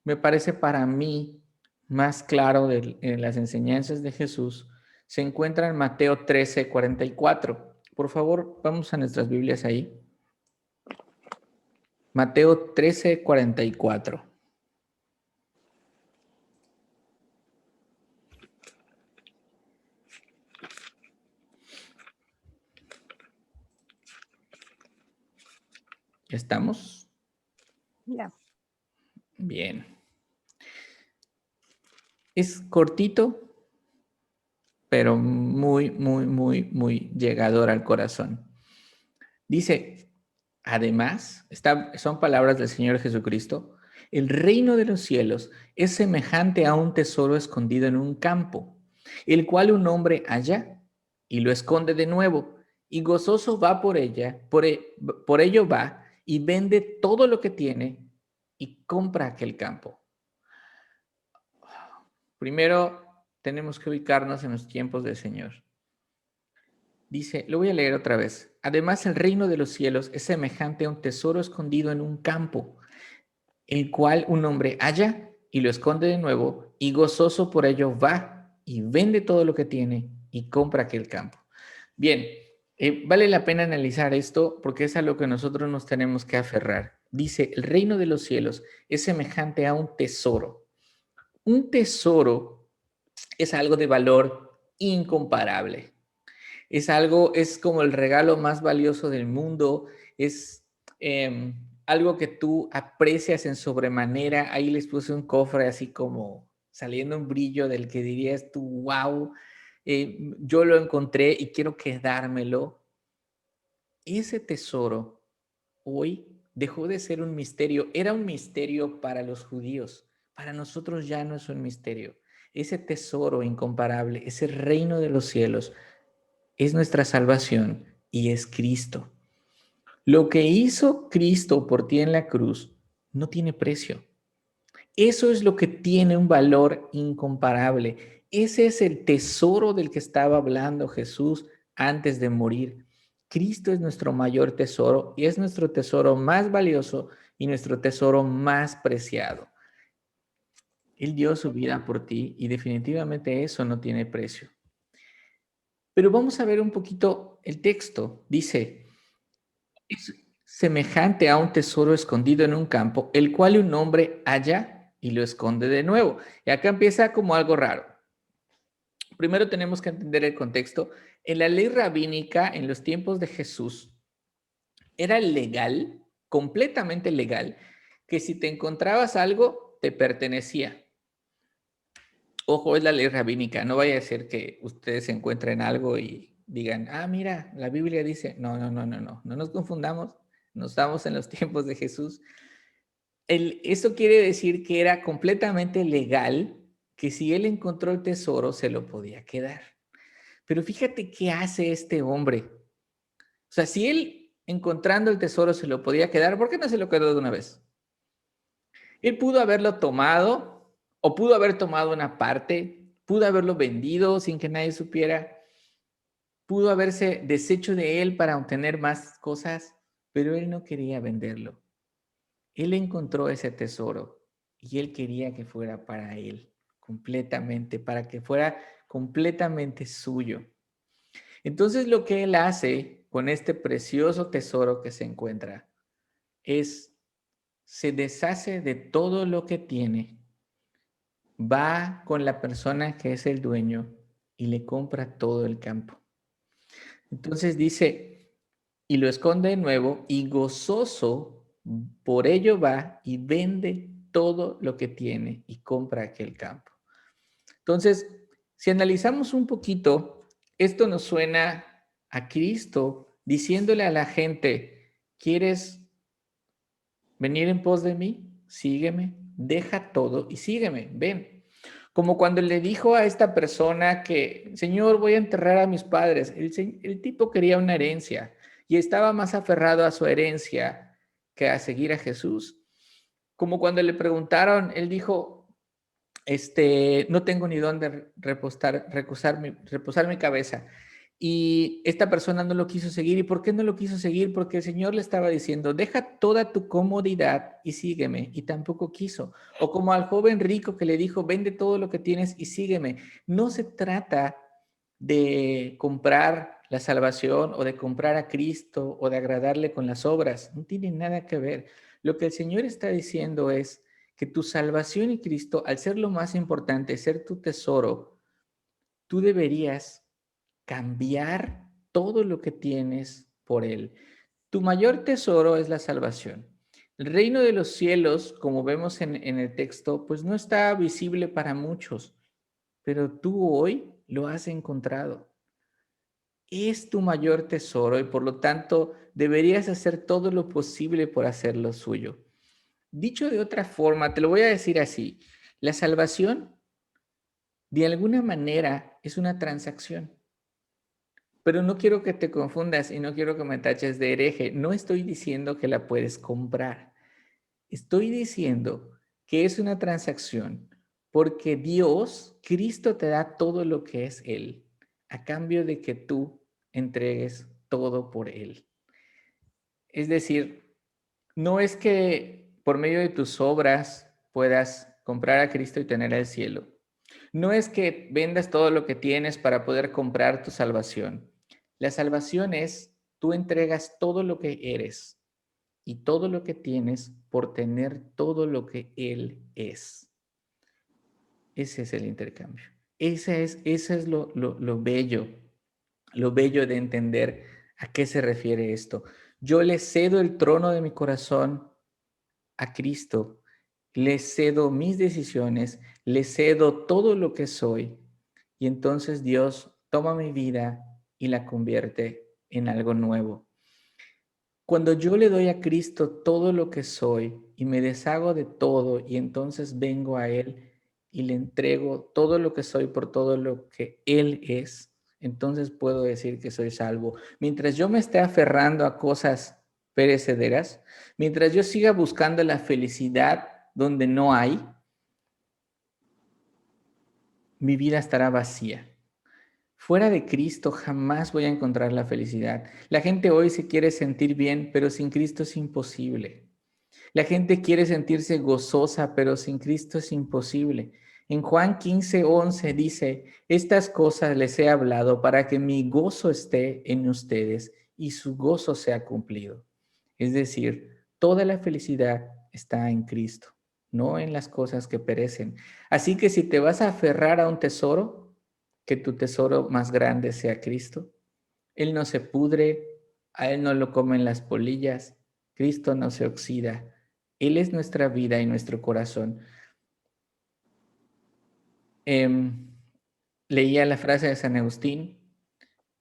S1: me parece para mí más claro en las enseñanzas de Jesús se encuentra en Mateo 13:44. Por favor, vamos a nuestras Biblias ahí. Mateo 13:44. ¿Estamos?
S2: Ya.
S1: Bien. Es cortito, pero muy, muy, muy, muy llegador al corazón. Dice, además, son palabras del Señor Jesucristo, el reino de los cielos es semejante a un tesoro escondido en un campo, el cual un hombre halla y lo esconde de nuevo, y gozoso va por ello va y vende todo lo que tiene y compra aquel campo. Primero, tenemos que ubicarnos en los tiempos del Señor. Dice, lo voy a leer otra vez. Además, el reino de los cielos es semejante a un tesoro escondido en un campo, el cual un hombre halla y lo esconde de nuevo, y gozoso por ello va y vende todo lo que tiene y compra aquel campo. Bien, vale la pena analizar esto porque es a lo que nosotros nos tenemos que aferrar. Dice, el reino de los cielos es semejante a un tesoro. Un tesoro es algo de valor incomparable. Es como el regalo más valioso del mundo, es algo que tú aprecias en sobremanera. Ahí les puse un cofre así como saliendo un brillo del que dirías tú, wow, yo lo encontré y quiero quedármelo. Ese tesoro hoy dejó de ser un misterio, era un misterio para los judíos, para nosotros ya no es un misterio. Ese tesoro incomparable, ese reino de los cielos, es nuestra salvación y es Cristo. Lo que hizo Cristo por ti en la cruz no tiene precio. Eso es lo que tiene un valor incomparable. Ese es el tesoro del que estaba hablando Jesús antes de morir. Cristo es nuestro mayor tesoro y es nuestro tesoro más valioso y nuestro tesoro más preciado. Él dio su vida por ti y definitivamente eso no tiene precio. Pero vamos a ver un poquito el texto. Dice, es semejante a un tesoro escondido en un campo, el cual un hombre halla y lo esconde de nuevo. Y acá empieza como algo raro. Primero tenemos que entender el contexto. En la ley rabínica, en los tiempos de Jesús, era legal, completamente legal, que si te encontrabas algo, te pertenecía. Ojo, es la ley rabínica. No vaya a ser que ustedes encuentren algo y digan, ah, mira, la Biblia dice, no, no, no, no, no, no nos confundamos, no estamos en los tiempos de Jesús. Eso quiere decir que era completamente legal que si él encontró el tesoro, se lo podía quedar. Pero fíjate qué hace este hombre. O sea, si él encontrando el tesoro se lo podía quedar, ¿por qué no se lo quedó de una vez? Él pudo haberlo tomado o pudo haber tomado una parte, pudo haberlo vendido sin que nadie supiera, pudo haberse deshecho de él para obtener más cosas, pero él no quería venderlo. Él encontró ese tesoro y él quería que fuera para él completamente, para que fuera completamente suyo. Entonces lo que él hace con este precioso tesoro que se encuentra es, se deshace de todo lo que tiene, va con la persona que es el dueño y le compra todo el campo. Entonces dice, y lo esconde de nuevo y gozoso por ello va y vende todo lo que tiene y compra aquel campo. Entonces, si analizamos un poquito, esto nos suena a Cristo diciéndole a la gente, ¿quieres venir en pos de mí? Sígueme, deja todo y sígueme, ven. Como cuando le dijo a esta persona que, Señor, voy a enterrar a mis padres. El tipo quería una herencia y estaba más aferrado a su herencia que a seguir a Jesús. Como cuando le preguntaron, él dijo, no tengo ni dónde reposar mi cabeza. Y esta persona no lo quiso seguir. ¿Y por qué no lo quiso seguir? Porque el Señor le estaba diciendo, deja toda tu comodidad y sígueme. Y tampoco quiso. O como al joven rico que le dijo, vende todo lo que tienes y sígueme. No se trata de comprar la salvación o de comprar a Cristo o de agradarle con las obras. No tiene nada que ver. Lo que el Señor está diciendo es que tu salvación y Cristo, al ser lo más importante, ser tu tesoro, tú deberías cambiar todo lo que tienes por Él. Tu mayor tesoro es la salvación. El reino de los cielos, como vemos en el texto, pues no está visible para muchos, pero tú hoy lo has encontrado. Es tu mayor tesoro y por lo tanto deberías hacer todo lo posible por hacerlo suyo. Dicho de otra forma, te lo voy a decir así, la salvación de alguna manera es una transacción, pero no quiero que te confundas y no quiero que me taches de hereje. No estoy diciendo que la puedes comprar. Estoy diciendo que es una transacción porque Dios, Cristo te da todo lo que es Él, a cambio de que tú entregues todo por Él. Es decir, no es que por medio de tus obras puedas comprar a Cristo y tener el cielo. No es que vendas todo lo que tienes para poder comprar tu salvación. La salvación es tú entregas todo lo que eres y todo lo que tienes por tener todo lo que Él es. Ese es el intercambio. Ese es lo bello de entender a qué se refiere esto. Yo le cedo el trono de mi corazón a Cristo, le cedo mis decisiones, le cedo todo lo que soy y entonces Dios toma mi vida y la convierte en algo nuevo. Cuando yo le doy a Cristo todo lo que soy y me deshago de todo y entonces vengo a Él y le entrego todo lo que soy por todo lo que Él es, entonces puedo decir que soy salvo. Mientras yo me esté aferrando a cosas perecederas, mientras yo siga buscando la felicidad donde no hay, mi vida estará vacía. Fuera de Cristo jamás voy a encontrar la felicidad. La gente hoy se quiere sentir bien, pero sin Cristo es imposible. La gente quiere sentirse gozosa, pero sin Cristo es imposible. En Juan 15:11 dice, estas cosas les he hablado para que mi gozo esté en ustedes y su gozo sea cumplido. Es decir, toda la felicidad está en Cristo, no en las cosas que perecen. Así que si te vas a aferrar a un tesoro, que tu tesoro más grande sea Cristo. Él no se pudre, a Él no lo comen las polillas, Cristo no se oxida. Él es nuestra vida y nuestro corazón. Em, Leía la frase de San Agustín,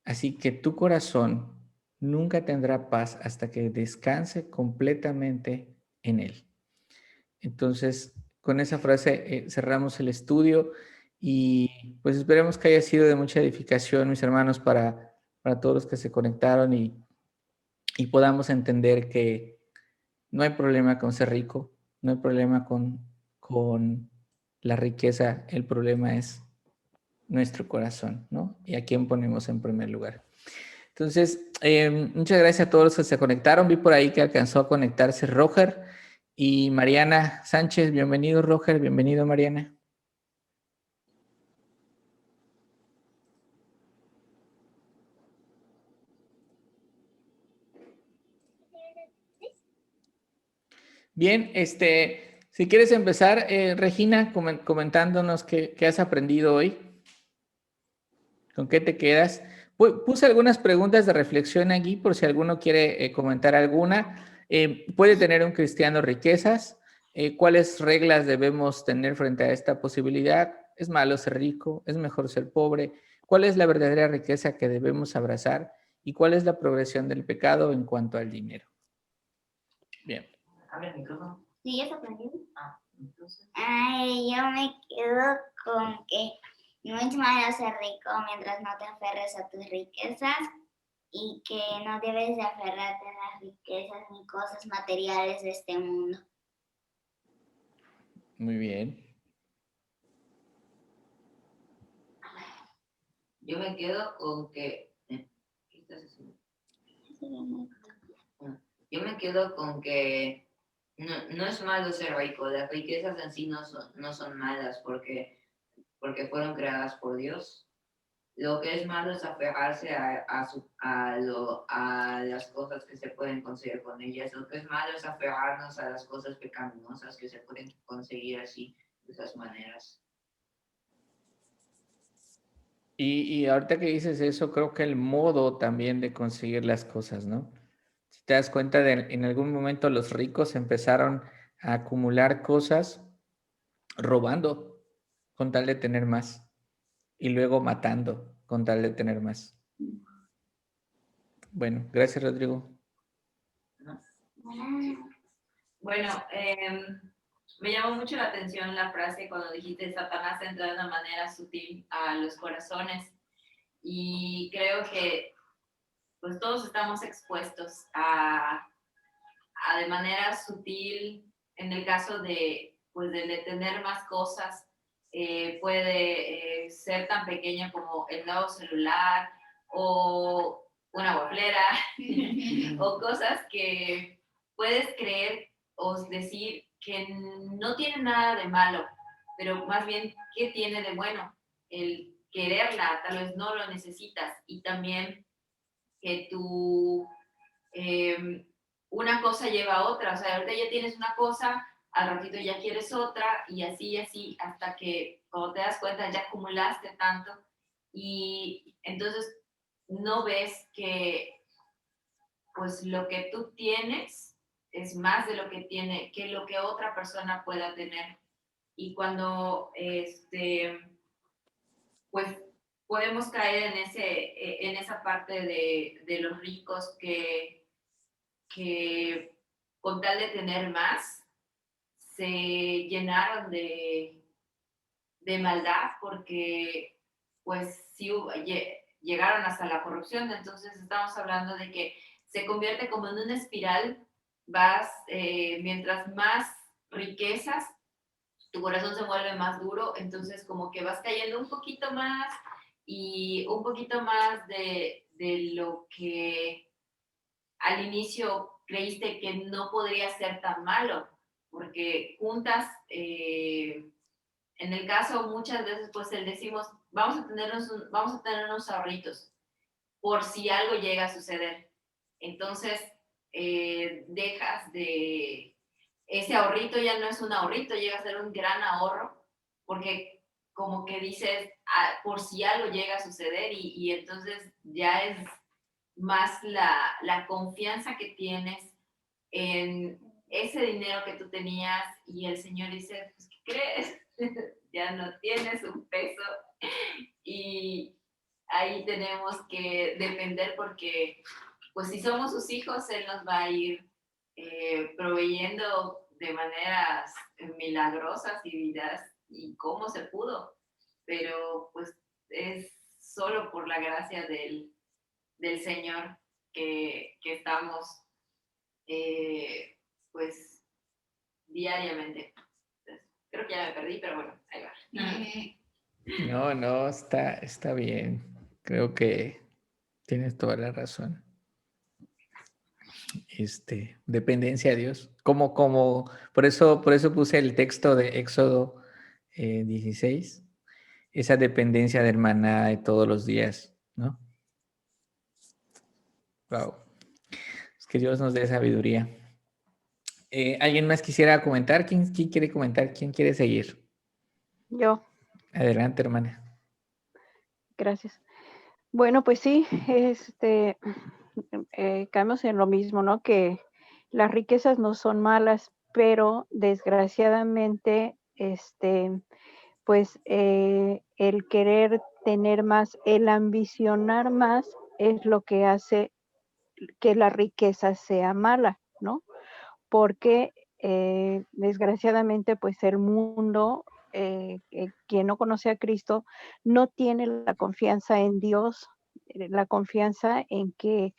S1: así que tu corazón nunca tendrá paz hasta que descanse completamente en Él. Entonces, con esa frase cerramos el estudio y pues esperemos que haya sido de mucha edificación, mis hermanos, para todos los que se conectaron y podamos entender que no hay problema con ser rico, no hay problema con la riqueza, el problema es nuestro corazón, ¿no? Y a quién ponemos en primer lugar. Entonces, muchas gracias a todos los que se conectaron. Vi por ahí que alcanzó a conectarse Roger y Mariana Sánchez. Bienvenido, Roger. Bienvenido, Mariana. Bien, si quieres empezar, Regina, comentándonos qué has aprendido hoy, con qué te quedas. Puse algunas preguntas de reflexión aquí por si alguno quiere comentar alguna. ¿Puede tener un cristiano riquezas? ¿Cuáles reglas debemos tener frente a esta posibilidad? ¿Es malo ser rico? ¿Es mejor ser pobre? ¿Cuál es la verdadera riqueza que debemos abrazar? ¿Y cuál es la progresión del pecado en cuanto al dinero? Bien.
S2: ¿Abre el micrófono? Sí, ya está prendido. Entonces. Ay, yo me quedo con que no es malo ser rico mientras no te aferres a tus riquezas y que no debes de aferrarte a las riquezas ni cosas materiales de este mundo.
S1: Muy bien.
S3: Yo me quedo con que... ¿qué estás haciendo? Yo me quedo con que no es malo ser rico. Las riquezas en sí no son malas porque fueron creadas por Dios. Lo que es malo es aferrarse a las cosas que se pueden conseguir con ellas. Lo que es malo es aferrarnos a las cosas pecaminosas que se pueden conseguir así, de esas maneras.
S1: Y ahorita que dices eso, creo que el modo también de conseguir las cosas, ¿no? Si te das cuenta, en algún momento los ricos empezaron a acumular cosas robando con tal de tener más y luego matando con tal de tener más. Bueno, gracias, Rodrigo.
S4: Bueno, me llamó mucho la atención la frase cuando dijiste Satanás entra de una manera sutil a los corazones, y creo que pues todos estamos expuestos a de manera sutil, en el caso de, pues, de tener más cosas, puede ser tan pequeño como el nuevo celular o una guaflera o cosas que puedes creer o decir que no tiene nada de malo, pero más bien, ¿qué tiene de bueno? El quererla, tal vez no lo necesitas, y también que tú una cosa lleva a otra, o sea, ahorita ya tienes una cosa, al ratito ya quieres otra, y así, hasta que cuando te das cuenta ya acumulaste tanto, y entonces no ves que pues lo que tú tienes es más de lo que tiene, que lo que otra persona pueda tener. Y cuando pues podemos caer en esa parte de los ricos que con tal de tener más, se llenaron de maldad porque pues sí llegaron hasta la corrupción. Entonces estamos hablando de que se convierte como en una espiral, vas, mientras más riquezas, tu corazón se vuelve más duro, entonces como que vas cayendo un poquito más y un poquito más de lo que al inicio creíste que no podría ser tan malo, porque juntas, en el caso muchas veces pues decimos, vamos a tener unos ahorritos por si algo llega a suceder. Entonces dejas de, ese ahorrito ya no es un ahorrito, llega a ser un gran ahorro, porque como que dices, por si algo llega a suceder, y entonces ya es más la confianza que tienes en ese dinero que tú tenías, y el Señor dice, pues, ¿qué crees? Ya no tienes un peso, y ahí tenemos que depender, porque pues si somos sus hijos, Él nos va a ir proveyendo de maneras milagrosas y vidas, y cómo se pudo, pero pues es solo por la gracia del Señor que estamos pues diariamente. Entonces, creo que ya me perdí, pero bueno, ahí va.
S1: No, está bien. Creo que tienes toda la razón. Dependencia a Dios. Por eso puse el texto de Éxodo 16, esa dependencia de hermana de todos los días, ¿no? Wow. Es que Dios nos dé sabiduría. ¿Alguien más quisiera comentar? ¿Quién quiere comentar? ¿Quién quiere seguir?
S5: Yo,
S1: Adelante, hermana.
S5: gracias. Bueno, pues sí, caemos en lo mismo, ¿no? Que las riquezas no son malas, pero desgraciadamente, pues el querer tener más, el ambicionar más es lo que hace que la riqueza sea mala, ¿no? Porque desgraciadamente pues el mundo, quien no conoce a Cristo, no tiene la confianza en Dios, la confianza en que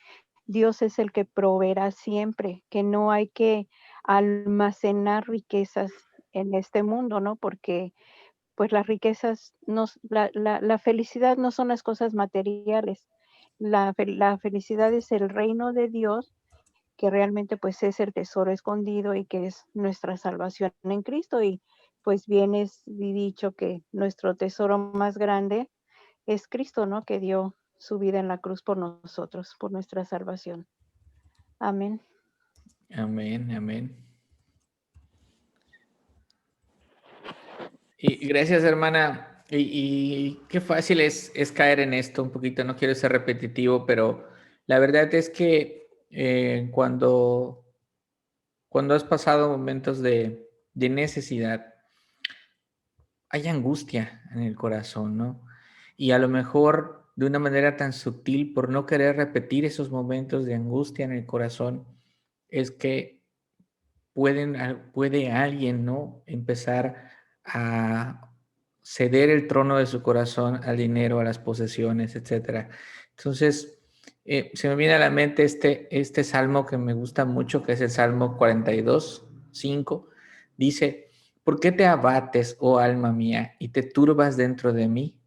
S5: Dios es el que proveerá siempre, que no hay que almacenar riquezas en este mundo, ¿no? Porque pues las riquezas, la felicidad no son las cosas materiales. La felicidad es el reino de Dios, que realmente pues es el tesoro escondido y que es nuestra salvación en Cristo. Y pues bien es dicho que nuestro tesoro más grande es Cristo, ¿no? Que dio su vida en la cruz por nosotros, por nuestra salvación. Amén.
S1: Amén, amén. Y gracias, hermana. Y qué fácil es caer en esto un poquito. No quiero ser repetitivo, pero la verdad es que cuando has pasado momentos de necesidad, hay angustia en el corazón, ¿no? Y a lo mejor de una manera tan sutil, por no querer repetir esos momentos de angustia en el corazón, es que puede alguien, ¿no? Empezar a ceder el trono de su corazón al dinero, a las posesiones, etcétera. Entonces, se me viene a la mente este salmo que me gusta mucho, que es el Salmo 42, 5. Dice: ¿por qué te abates, oh alma mía, y te turbas dentro de mí?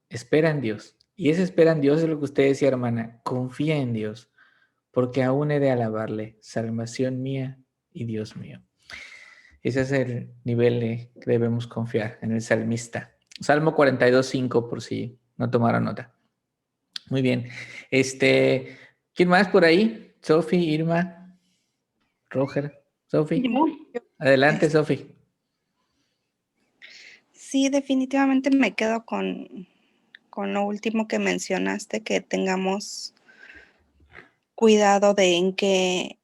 S1: Espera en Dios. Y ese espera en Dios es lo que usted decía, hermana. Confía en Dios, porque aún he de alabarle, salvación mía y Dios mío. Ese es el nivel que debemos confiar en el salmista. Salmo 42, 5, por si no tomaron nota. Muy bien. ¿Quién más por ahí? Sofi, Irma, Roger, Sofi. Adelante, Sofi.
S6: Sí, definitivamente me quedo con lo último que mencionaste, que tengamos cuidado de en qué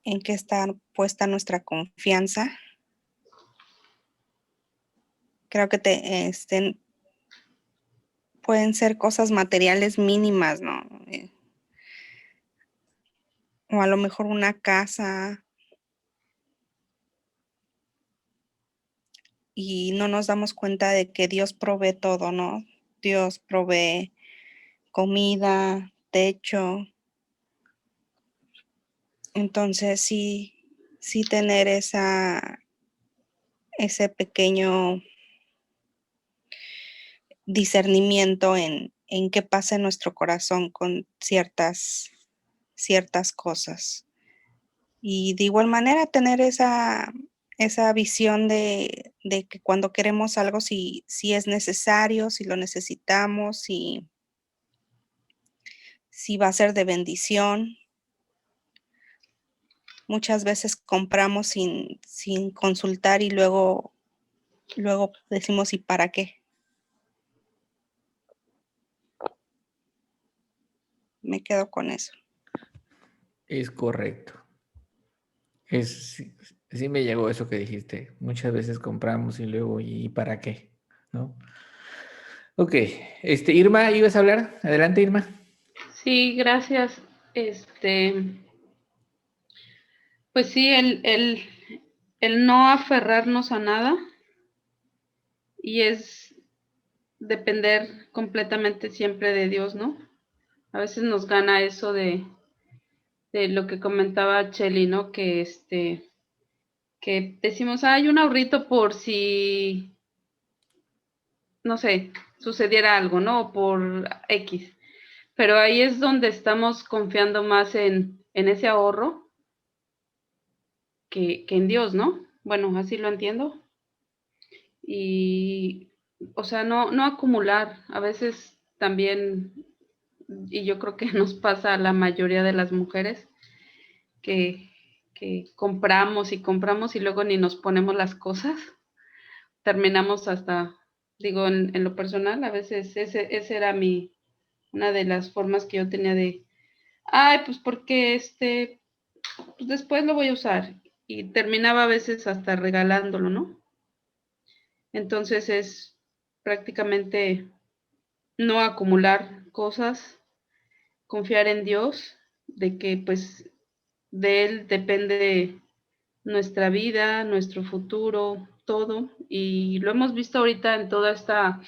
S6: está puesta nuestra confianza. Creo que pueden ser cosas materiales mínimas, ¿no? O a lo mejor una casa, y no nos damos cuenta de que Dios provee todo, ¿no? Dios provee comida, techo. Entonces sí tener ese pequeño discernimiento en qué pasa en nuestro corazón con ciertas cosas. Y de igual manera tener esa visión de que cuando queremos algo, si es necesario, si lo necesitamos, si va a ser de bendición. Muchas veces compramos sin consultar y luego decimos, ¿y para qué? Me quedo con eso.
S1: Es correcto. Sí me llegó eso que dijiste. Muchas veces compramos y luego, ¿y para qué? ¿No? Ok. Irma, ¿ibas a hablar? Adelante, Irma.
S7: Sí, gracias. Pues sí, el no aferrarnos a nada y es depender completamente siempre de Dios, ¿no? A veces nos gana eso de lo que comentaba Cheli, ¿no? Que que decimos, hay un ahorrito por si, no sé, sucediera algo, ¿no? Por X. Pero ahí es donde estamos confiando más en ese ahorro que en Dios, ¿no? Bueno, así lo entiendo. Y, o sea, no acumular. A veces también, y yo creo que nos pasa a la mayoría de las mujeres, que compramos y luego ni nos ponemos las cosas. Terminamos hasta, digo, en lo personal, a veces ese era una de las formas que yo tenía de, ay, pues porque pues después lo voy a usar. Y terminaba a veces hasta regalándolo, ¿no? Entonces es prácticamente no acumular cosas, confiar en Dios, de que pues de Él depende nuestra vida, nuestro futuro, todo. Y lo hemos visto ahorita en toda esta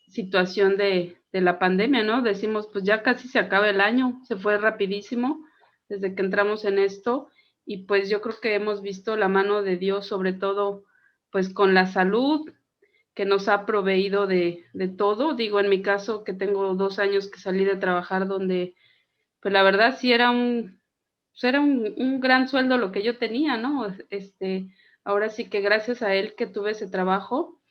S7: situación de la pandemia, ¿no? Decimos, pues ya casi se acaba el año, se fue rapidísimo desde que entramos en esto y pues yo creo que hemos visto la mano de Dios, sobre todo pues con la salud, que nos ha proveído de todo. Digo, en mi caso, que tengo 2 años que salí de trabajar, donde, pues la verdad sí era pues era un gran sueldo lo que yo tenía, ¿no? Ahora sí que gracias a él que tuve ese trabajo,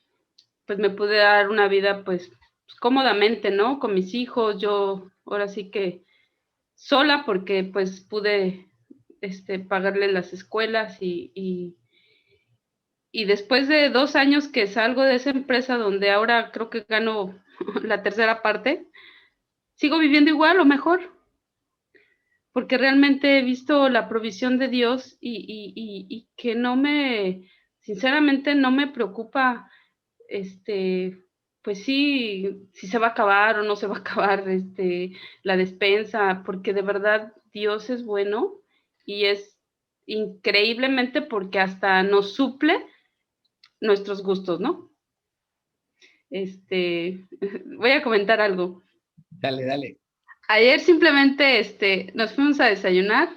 S7: pues me pude dar una vida pues cómodamente, ¿no? Con mis hijos, yo ahora sí que sola porque pues pude pagarle las escuelas y después de 2 años que salgo de esa empresa donde ahora creo que gano la tercera parte, sigo viviendo igual o mejor, porque realmente he visto la provisión de Dios y que sinceramente no me preocupa, pues sí, si se va a acabar o no se va a acabar la despensa, porque de verdad Dios es bueno y es increíblemente porque hasta nos suple nuestros gustos, ¿no? Voy a comentar algo.
S1: Dale, dale.
S7: Ayer simplemente nos fuimos a desayunar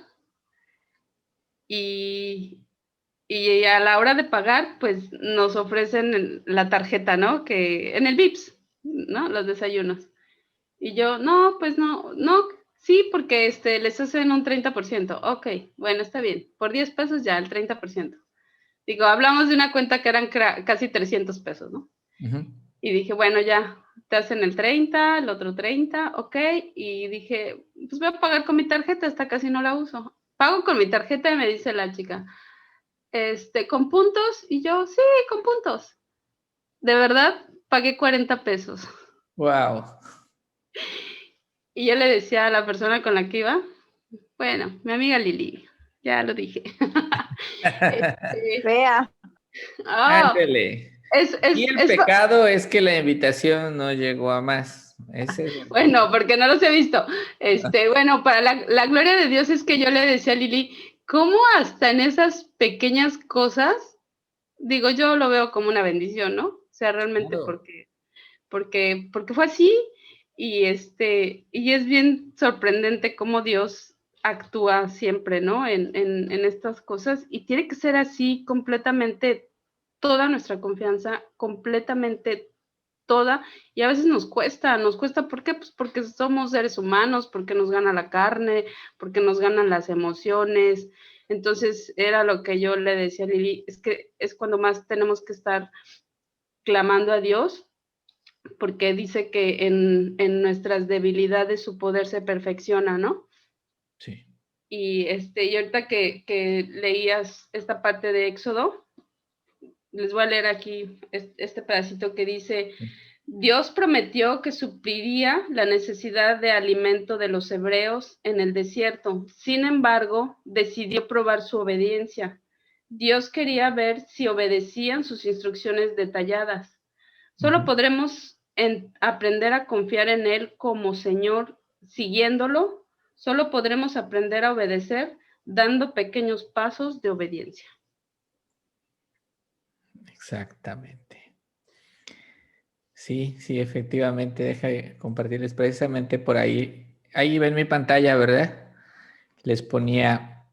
S7: y a la hora de pagar, pues nos ofrecen la tarjeta, ¿no? Que en el Vips, ¿no? Los desayunos. Y yo, no, pues no, sí, porque les hacen un 30%. Ok, bueno, está bien. Por 10 pesos ya el 30%. Digo, hablamos de una cuenta que eran casi 300 pesos, ¿no?
S1: Uh-huh.
S7: Y dije, bueno, ya, te hacen el 30, el otro 30, ok. Y dije, pues voy a pagar con mi tarjeta, esta casi no la uso. Pago con mi tarjeta y me dice la chica, ¿con puntos? Y yo, sí, con puntos. De verdad, pagué 40 pesos.
S1: Wow.
S7: Y yo le decía a la persona con la que iba, bueno, mi amiga Lili, ya lo dije.
S5: Vea.
S1: Ándale. Y el
S7: Es
S1: pecado es que la invitación no llegó a más.
S7: bueno, porque no los he visto. Bueno, para la gloria de Dios es que yo le decía a Lili, ¿cómo hasta en esas pequeñas cosas, digo, yo lo veo como una bendición, ¿no? O sea, realmente
S1: Claro.
S7: porque fue así y y es bien sorprendente cómo Dios actúa siempre, ¿no? En estas cosas y tiene que ser así completamente toda nuestra confianza, completamente toda, y a veces nos cuesta, ¿por qué? Pues porque somos seres humanos, porque nos gana la carne, porque nos ganan las emociones. Entonces era lo que yo le decía a Lili, es que es cuando más tenemos que estar clamando a Dios, porque dice que en nuestras debilidades su poder se perfecciona, ¿no?
S1: Sí.
S7: Y ahorita que leías esta parte de Éxodo, les voy a leer aquí este pedacito que dice, Dios prometió que supliría la necesidad de alimento de los hebreos en el desierto. Sin embargo, decidió probar su obediencia. Dios quería ver si obedecían sus instrucciones detalladas. Solo podremos aprender a confiar en Él como Señor siguiéndolo. Solo podremos aprender a obedecer dando pequeños pasos de obediencia.
S1: Exactamente. Sí, efectivamente, deja de compartirles precisamente por ahí. Ahí ven mi pantalla, ¿verdad? Les ponía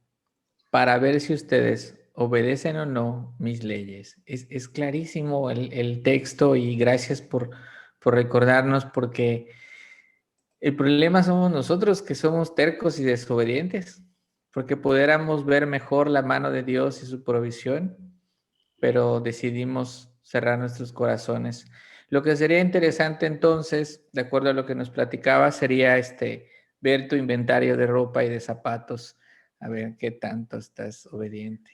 S1: para ver si ustedes obedecen o no mis leyes. Es clarísimo el texto y gracias por recordarnos porque el problema somos nosotros que somos tercos y desobedientes, porque pudiéramos ver mejor la mano de Dios y su provisión, pero decidimos cerrar nuestros corazones. Lo que sería interesante entonces, de acuerdo a lo que nos platicaba, sería ver tu inventario de ropa y de zapatos, a ver qué tanto estás obediente.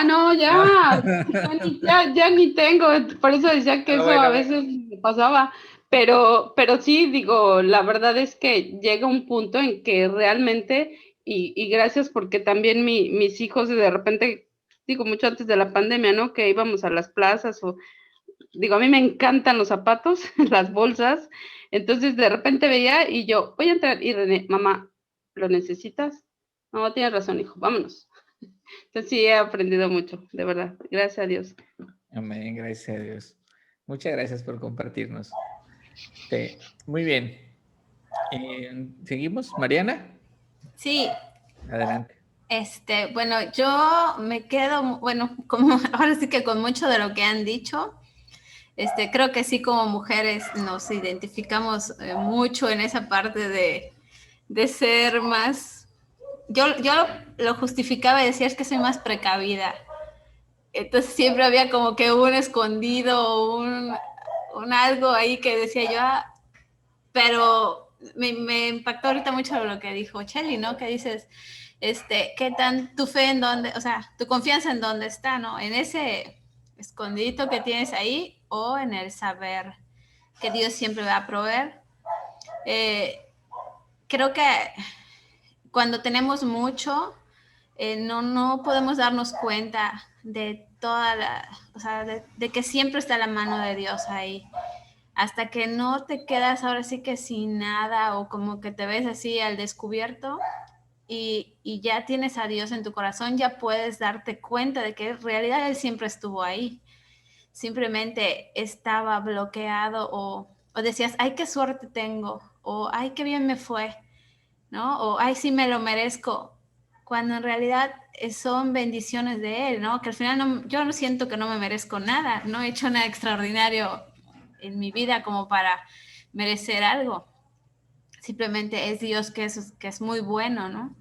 S7: No, ya ni tengo, por eso decía que eso a veces me pasaba, pero sí, digo, la verdad es que llega un punto en que realmente, y gracias porque también mis hijos de repente, digo, mucho antes de la pandemia, ¿no? Que íbamos a las plazas digo, a mí me encantan los zapatos, las bolsas, entonces de repente veía y yo, voy a entrar, y René, mamá, ¿lo necesitas? No, tienes razón, hijo, vámonos. Entonces sí he aprendido mucho, de verdad, gracias a Dios.
S1: Amén, gracias a Dios. Muchas gracias por compartirnos. Muy bien. ¿Seguimos, Mariana?
S8: Sí.
S1: Adelante.
S8: Bueno, yo me quedo, bueno, como ahora sí que con mucho de lo que han dicho. Creo que sí, como mujeres nos identificamos mucho en esa parte de ser más. Yo lo justificaba y decía es que soy más precavida. Entonces siempre había como que un escondido, un algo ahí que decía yo, pero me impactó ahorita mucho lo que dijo Chelly, ¿no? Que dices, ¿qué tan tu fe en dónde, o sea, tu confianza en dónde está, ¿no? En ese escondidito que tienes ahí o en el saber que Dios siempre va a proveer. Creo que cuando tenemos mucho, no podemos darnos cuenta de toda o sea, de que siempre está la mano de Dios ahí. Hasta que no te quedas ahora sí que sin nada o como que te ves así al descubierto y ya tienes a Dios en tu corazón, ya puedes darte cuenta de que en realidad Él siempre estuvo ahí. Simplemente estaba bloqueado o decías, ay, qué suerte tengo, o ay, qué bien me fue, ¿no? O ay, sí me lo merezco, cuando en realidad son bendiciones de Él, ¿no? Que al final yo no siento que no me merezco nada, no he hecho nada extraordinario en mi vida como para merecer algo. Simplemente es Dios que es muy bueno, ¿no?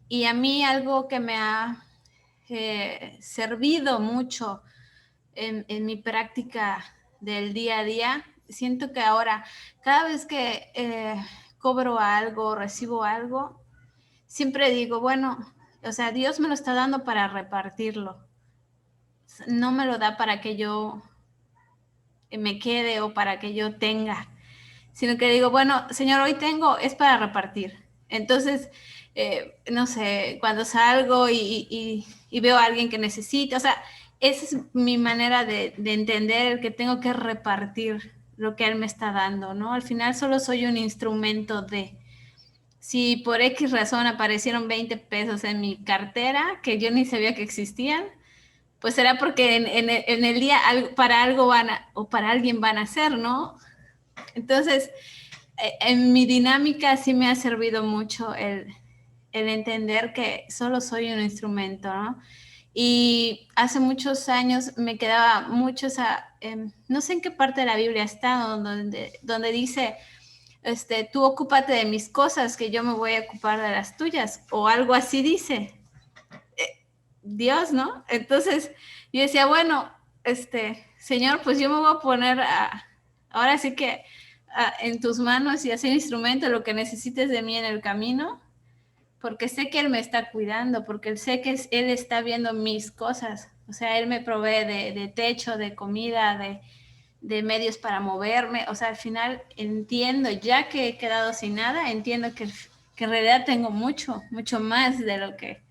S8: Y a mí algo que me ha servido mucho en mi práctica del día a día, siento que ahora, cada vez que cobro algo, recibo algo, siempre digo, bueno, o sea, Dios me lo está dando para repartirlo. No me lo da para que yo me quede o para que yo tenga, sino que digo, bueno, Señor, hoy tengo, es para repartir. Entonces, no sé, cuando salgo y veo a alguien que necesita, o sea, esa es mi manera de entender que tengo que repartir lo que Él me está dando, ¿no? Al final solo soy un instrumento de. Si por X razón aparecieron 20 pesos en mi cartera que yo ni sabía que existían, pues será porque en el día para algo o para alguien van a ser, ¿no? Entonces, en mi dinámica sí me ha servido mucho el entender que solo soy un instrumento, ¿no? Y hace muchos años me quedaba mucho esa, no sé en qué parte de la Biblia está, donde dice, tú ocúpate de mis cosas, que yo me voy a ocupar de las tuyas, o algo así dice Dios, ¿no? Entonces yo decía, bueno, Señor, pues yo me voy a poner ahora sí que en tus manos y hacer instrumento lo que necesites de mí en el camino, porque sé que Él me está cuidando, porque sé que Él está viendo mis cosas, o sea, Él me provee de techo, de comida, de medios para moverme, o sea, al final entiendo, ya que he quedado sin nada, entiendo que en realidad tengo mucho, mucho más de lo que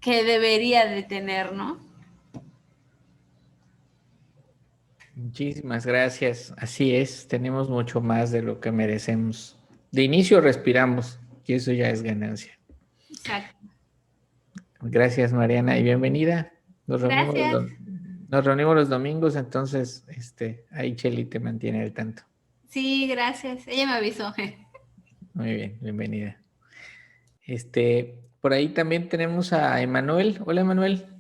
S8: debería de tener, ¿no?
S1: Muchísimas gracias. Así es, tenemos mucho más de lo que merecemos. De inicio respiramos y eso ya es ganancia.
S8: Exacto.
S1: Gracias, Mariana, y bienvenida.
S8: Gracias.
S1: Nos reunimos los domingos, entonces ahí Cheli te mantiene al tanto.
S8: Sí, gracias. Ella me avisó.
S1: Muy bien, bienvenida. Por ahí también tenemos a Emanuel. Hola, Emanuel.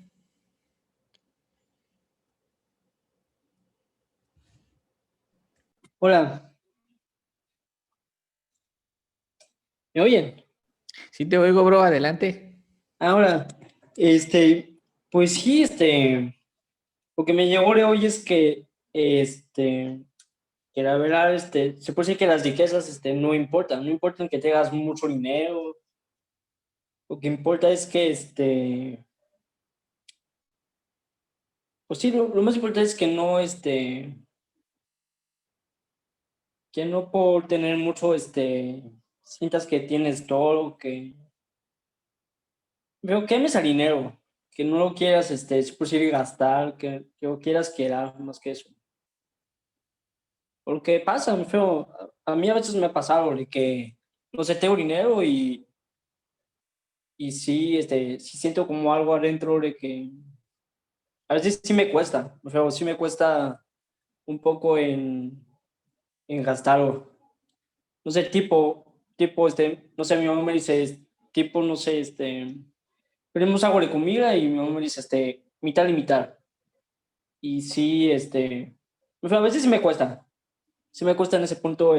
S9: Hola, ¿me oyen?
S1: Sí te oigo, bro, adelante.
S9: Ahora, pues sí, lo que me llegó de hoy es que, que la verdad, se puede decir que las riquezas, no importan que tengas mucho dinero, lo que importa es que, pues sí, lo más importante es que no por tener mucho, sientas que tienes todo, pero que ames al dinero, que no lo quieras, es posible gastar, que lo quieras quedar más que eso. Porque pasa, muy feo. A mí a veces me ha pasado de que, no sé, tengo dinero y sí, sí siento como algo adentro de que a veces sí me cuesta, muy feo, sí me cuesta un poco en gastarlo. No sé, no sé, mi mamá me dice, tipo, no sé, pedimos algo de comida y mi mamá me dice, mitad y mitad. Y sí, o sea, a veces sí me cuesta en ese punto,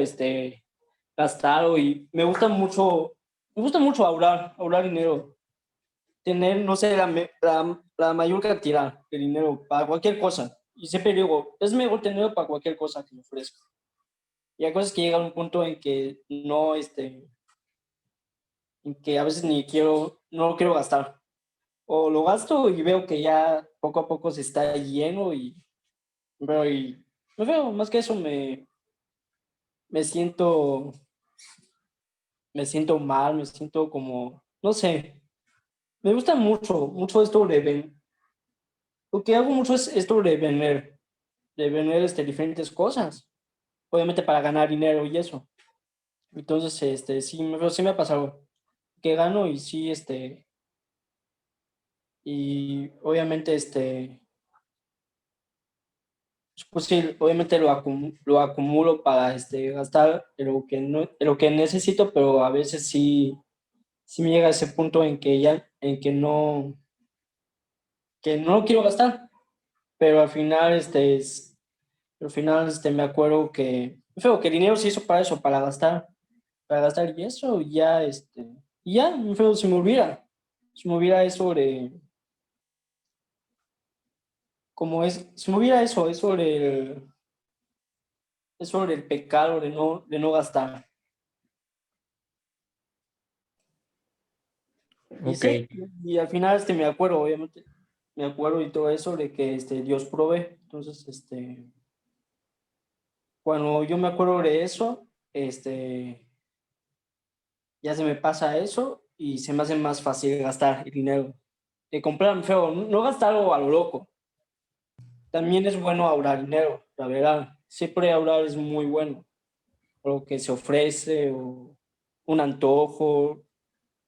S9: gastar y me gusta mucho ahorrar dinero, tener, no sé, la mayor cantidad de dinero para cualquier cosa. Y siempre digo, es mejor tenerlo para cualquier cosa que me ofrezca. Y hay cosas que llegan a un punto en que no, en que a veces no lo quiero gastar. O lo gasto y veo que ya poco a poco se está lleno y no veo, más que eso me siento, me siento mal, me siento como, no sé, me gusta mucho esto lo que hago mucho es esto de vender diferentes cosas, obviamente para ganar dinero y eso. Entonces, sí me ha pasado que gano y sí, y obviamente, pues sí, obviamente lo acumulo para, gastar en lo que necesito, pero a veces sí me llega a ese punto en que no lo quiero gastar, pero al final, me acuerdo feo, que el dinero se hizo para eso, para gastar y eso, y ya, feo, se me olvida eso se me olvida eso, es sobre el pecado de no gastar. Y
S1: Ok,
S9: sí, y al final, me acuerdo, obviamente, me acuerdo y todo eso de que, Dios provee, entonces, cuando yo me acuerdo de eso, ya se me pasa eso y se me hace más fácil gastar el dinero. De comprar, feo, no gastarlo a lo loco. También es bueno ahorrar dinero, la verdad. Siempre ahorrar es muy bueno. Lo que se ofrece o un antojo,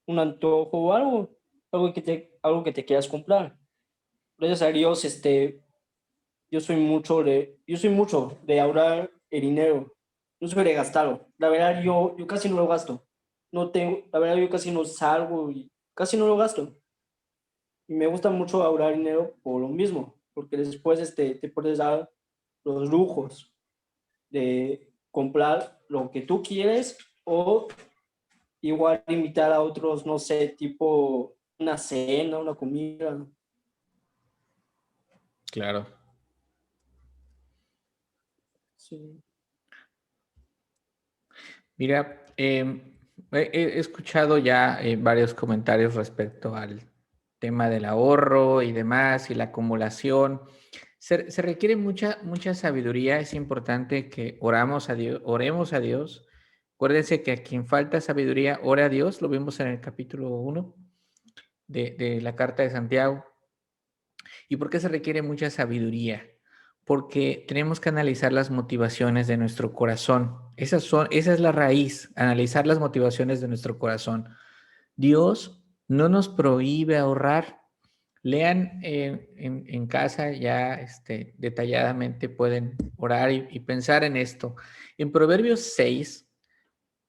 S9: o algo que te quieras comprar. Gracias a Dios, yo soy mucho de ahorrar el dinero. No soy de gastarlo. La verdad, yo casi no lo gasto. La verdad, yo casi no salgo y casi no lo gasto. Y me gusta mucho ahorrar dinero por lo mismo, porque después, te puedes dar los lujos de comprar lo que tú quieres o igual invitar a otros, no sé, tipo una cena, una comida.
S1: claro.
S9: Sí.
S1: Mira, he escuchado ya varios comentarios respecto al tema del ahorro y demás y la acumulación. Se requiere mucha sabiduría. Es importante que oremos a Dios. Acuérdense que a quien falta sabiduría, ora a Dios. Lo vimos en el capítulo 1 de la carta de Santiago. ¿Y por qué se requiere mucha sabiduría? Porque tenemos que analizar las motivaciones de nuestro corazón. Esa es la raíz, analizar las motivaciones de nuestro corazón. Dios no nos prohíbe ahorrar. Lean en casa ya detalladamente, pueden orar y pensar en esto. En Proverbios 6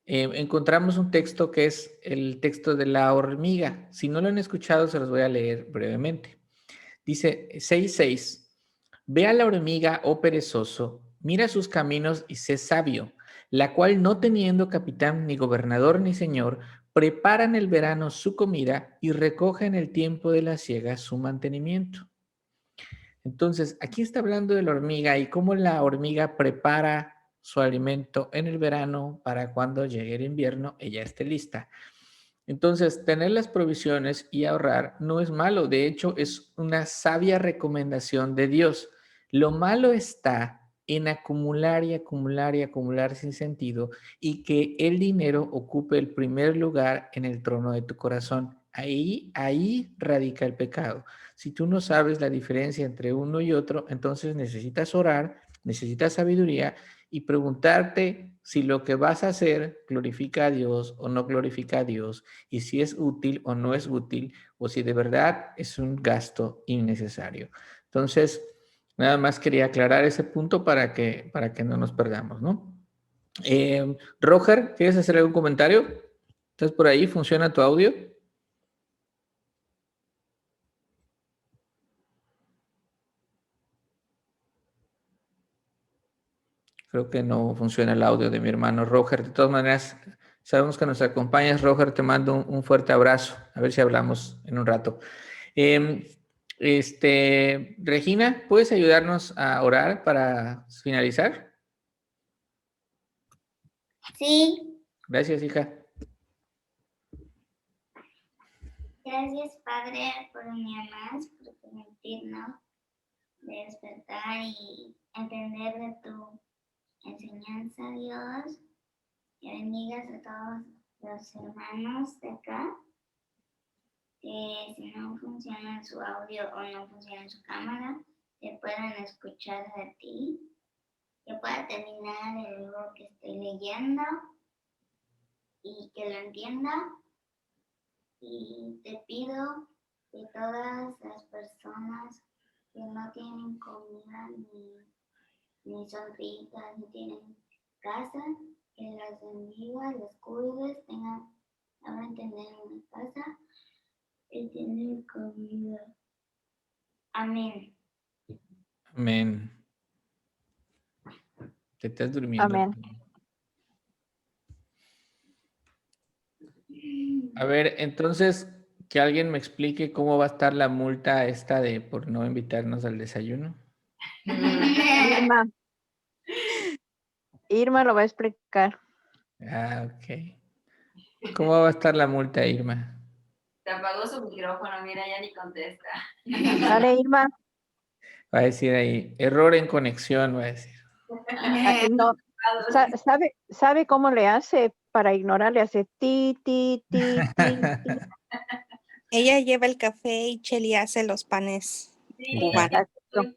S1: encontramos un texto que es el texto de la hormiga. Si no lo han escuchado, se los voy a leer brevemente. Dice 6:6, ve a la hormiga, oh perezoso, mira sus caminos y sé sabio, la cual no teniendo capitán, ni gobernador, ni señor, prepara en el verano su comida y recoge en el tiempo de la siega su mantenimiento. Entonces, aquí está hablando de la hormiga y cómo la hormiga prepara su alimento en el verano para cuando llegue el invierno ella esté lista. Entonces, tener las provisiones y ahorrar no es malo, de hecho es una sabia recomendación de Dios. Lo malo está en acumular y acumular y acumular sin sentido y que el dinero ocupe el primer lugar en el trono de tu corazón. Ahí radica el pecado. Si tú no sabes la diferencia entre uno y otro, entonces necesitas orar, necesitas sabiduría y preguntarte si lo que vas a hacer glorifica a Dios o no glorifica a Dios y si es útil o no es útil o si de verdad es un gasto innecesario. Entonces, nada más quería aclarar ese punto para que no nos perdamos, ¿no? Roger, ¿quieres hacer algún comentario? ¿Estás por ahí? ¿Funciona tu audio? Creo que no funciona el audio de mi hermano Roger. De todas maneras, sabemos que nos acompañas, Roger. Te mando un fuerte abrazo. A ver si hablamos en un rato. Regina, ¿puedes ayudarnos a orar para finalizar?
S2: Sí,
S1: Gracias, hija.
S2: gracias Padre por un día más, por permitirnos despertar y entender de tu enseñanza, Dios. Que bendigas a todos los hermanos de acá, que si no funciona su audio o no funciona su cámara, te puedan escuchar de ti, que pueda terminar el libro que estoy leyendo y que lo entienda. Y te pido que todas las personas que no tienen comida ni son ricas, ni tienen casa, que las bendigas, las cuides, hagan tener una casa y tener comida. Amén.
S1: Amén. Te estás durmiendo.
S5: Amén.
S1: A ver, entonces, que alguien me explique cómo va a estar la multa esta de por no invitarnos al desayuno.
S5: Irma lo va a explicar.
S1: Ah, ok. ¿Cómo va a estar la multa, Irma?
S4: Se apagó su micrófono, mira, ya ni contesta.
S5: Dale, Irma.
S1: Va a decir ahí, error en conexión, va a decir.
S5: No, ¿sabe cómo le hace para ignorar? Le hace ti, ti, ti, ti, ti.
S6: Ella lleva el café y Cheli hace los panes
S4: Sí.
S6: cubanos.
S5: Exacto.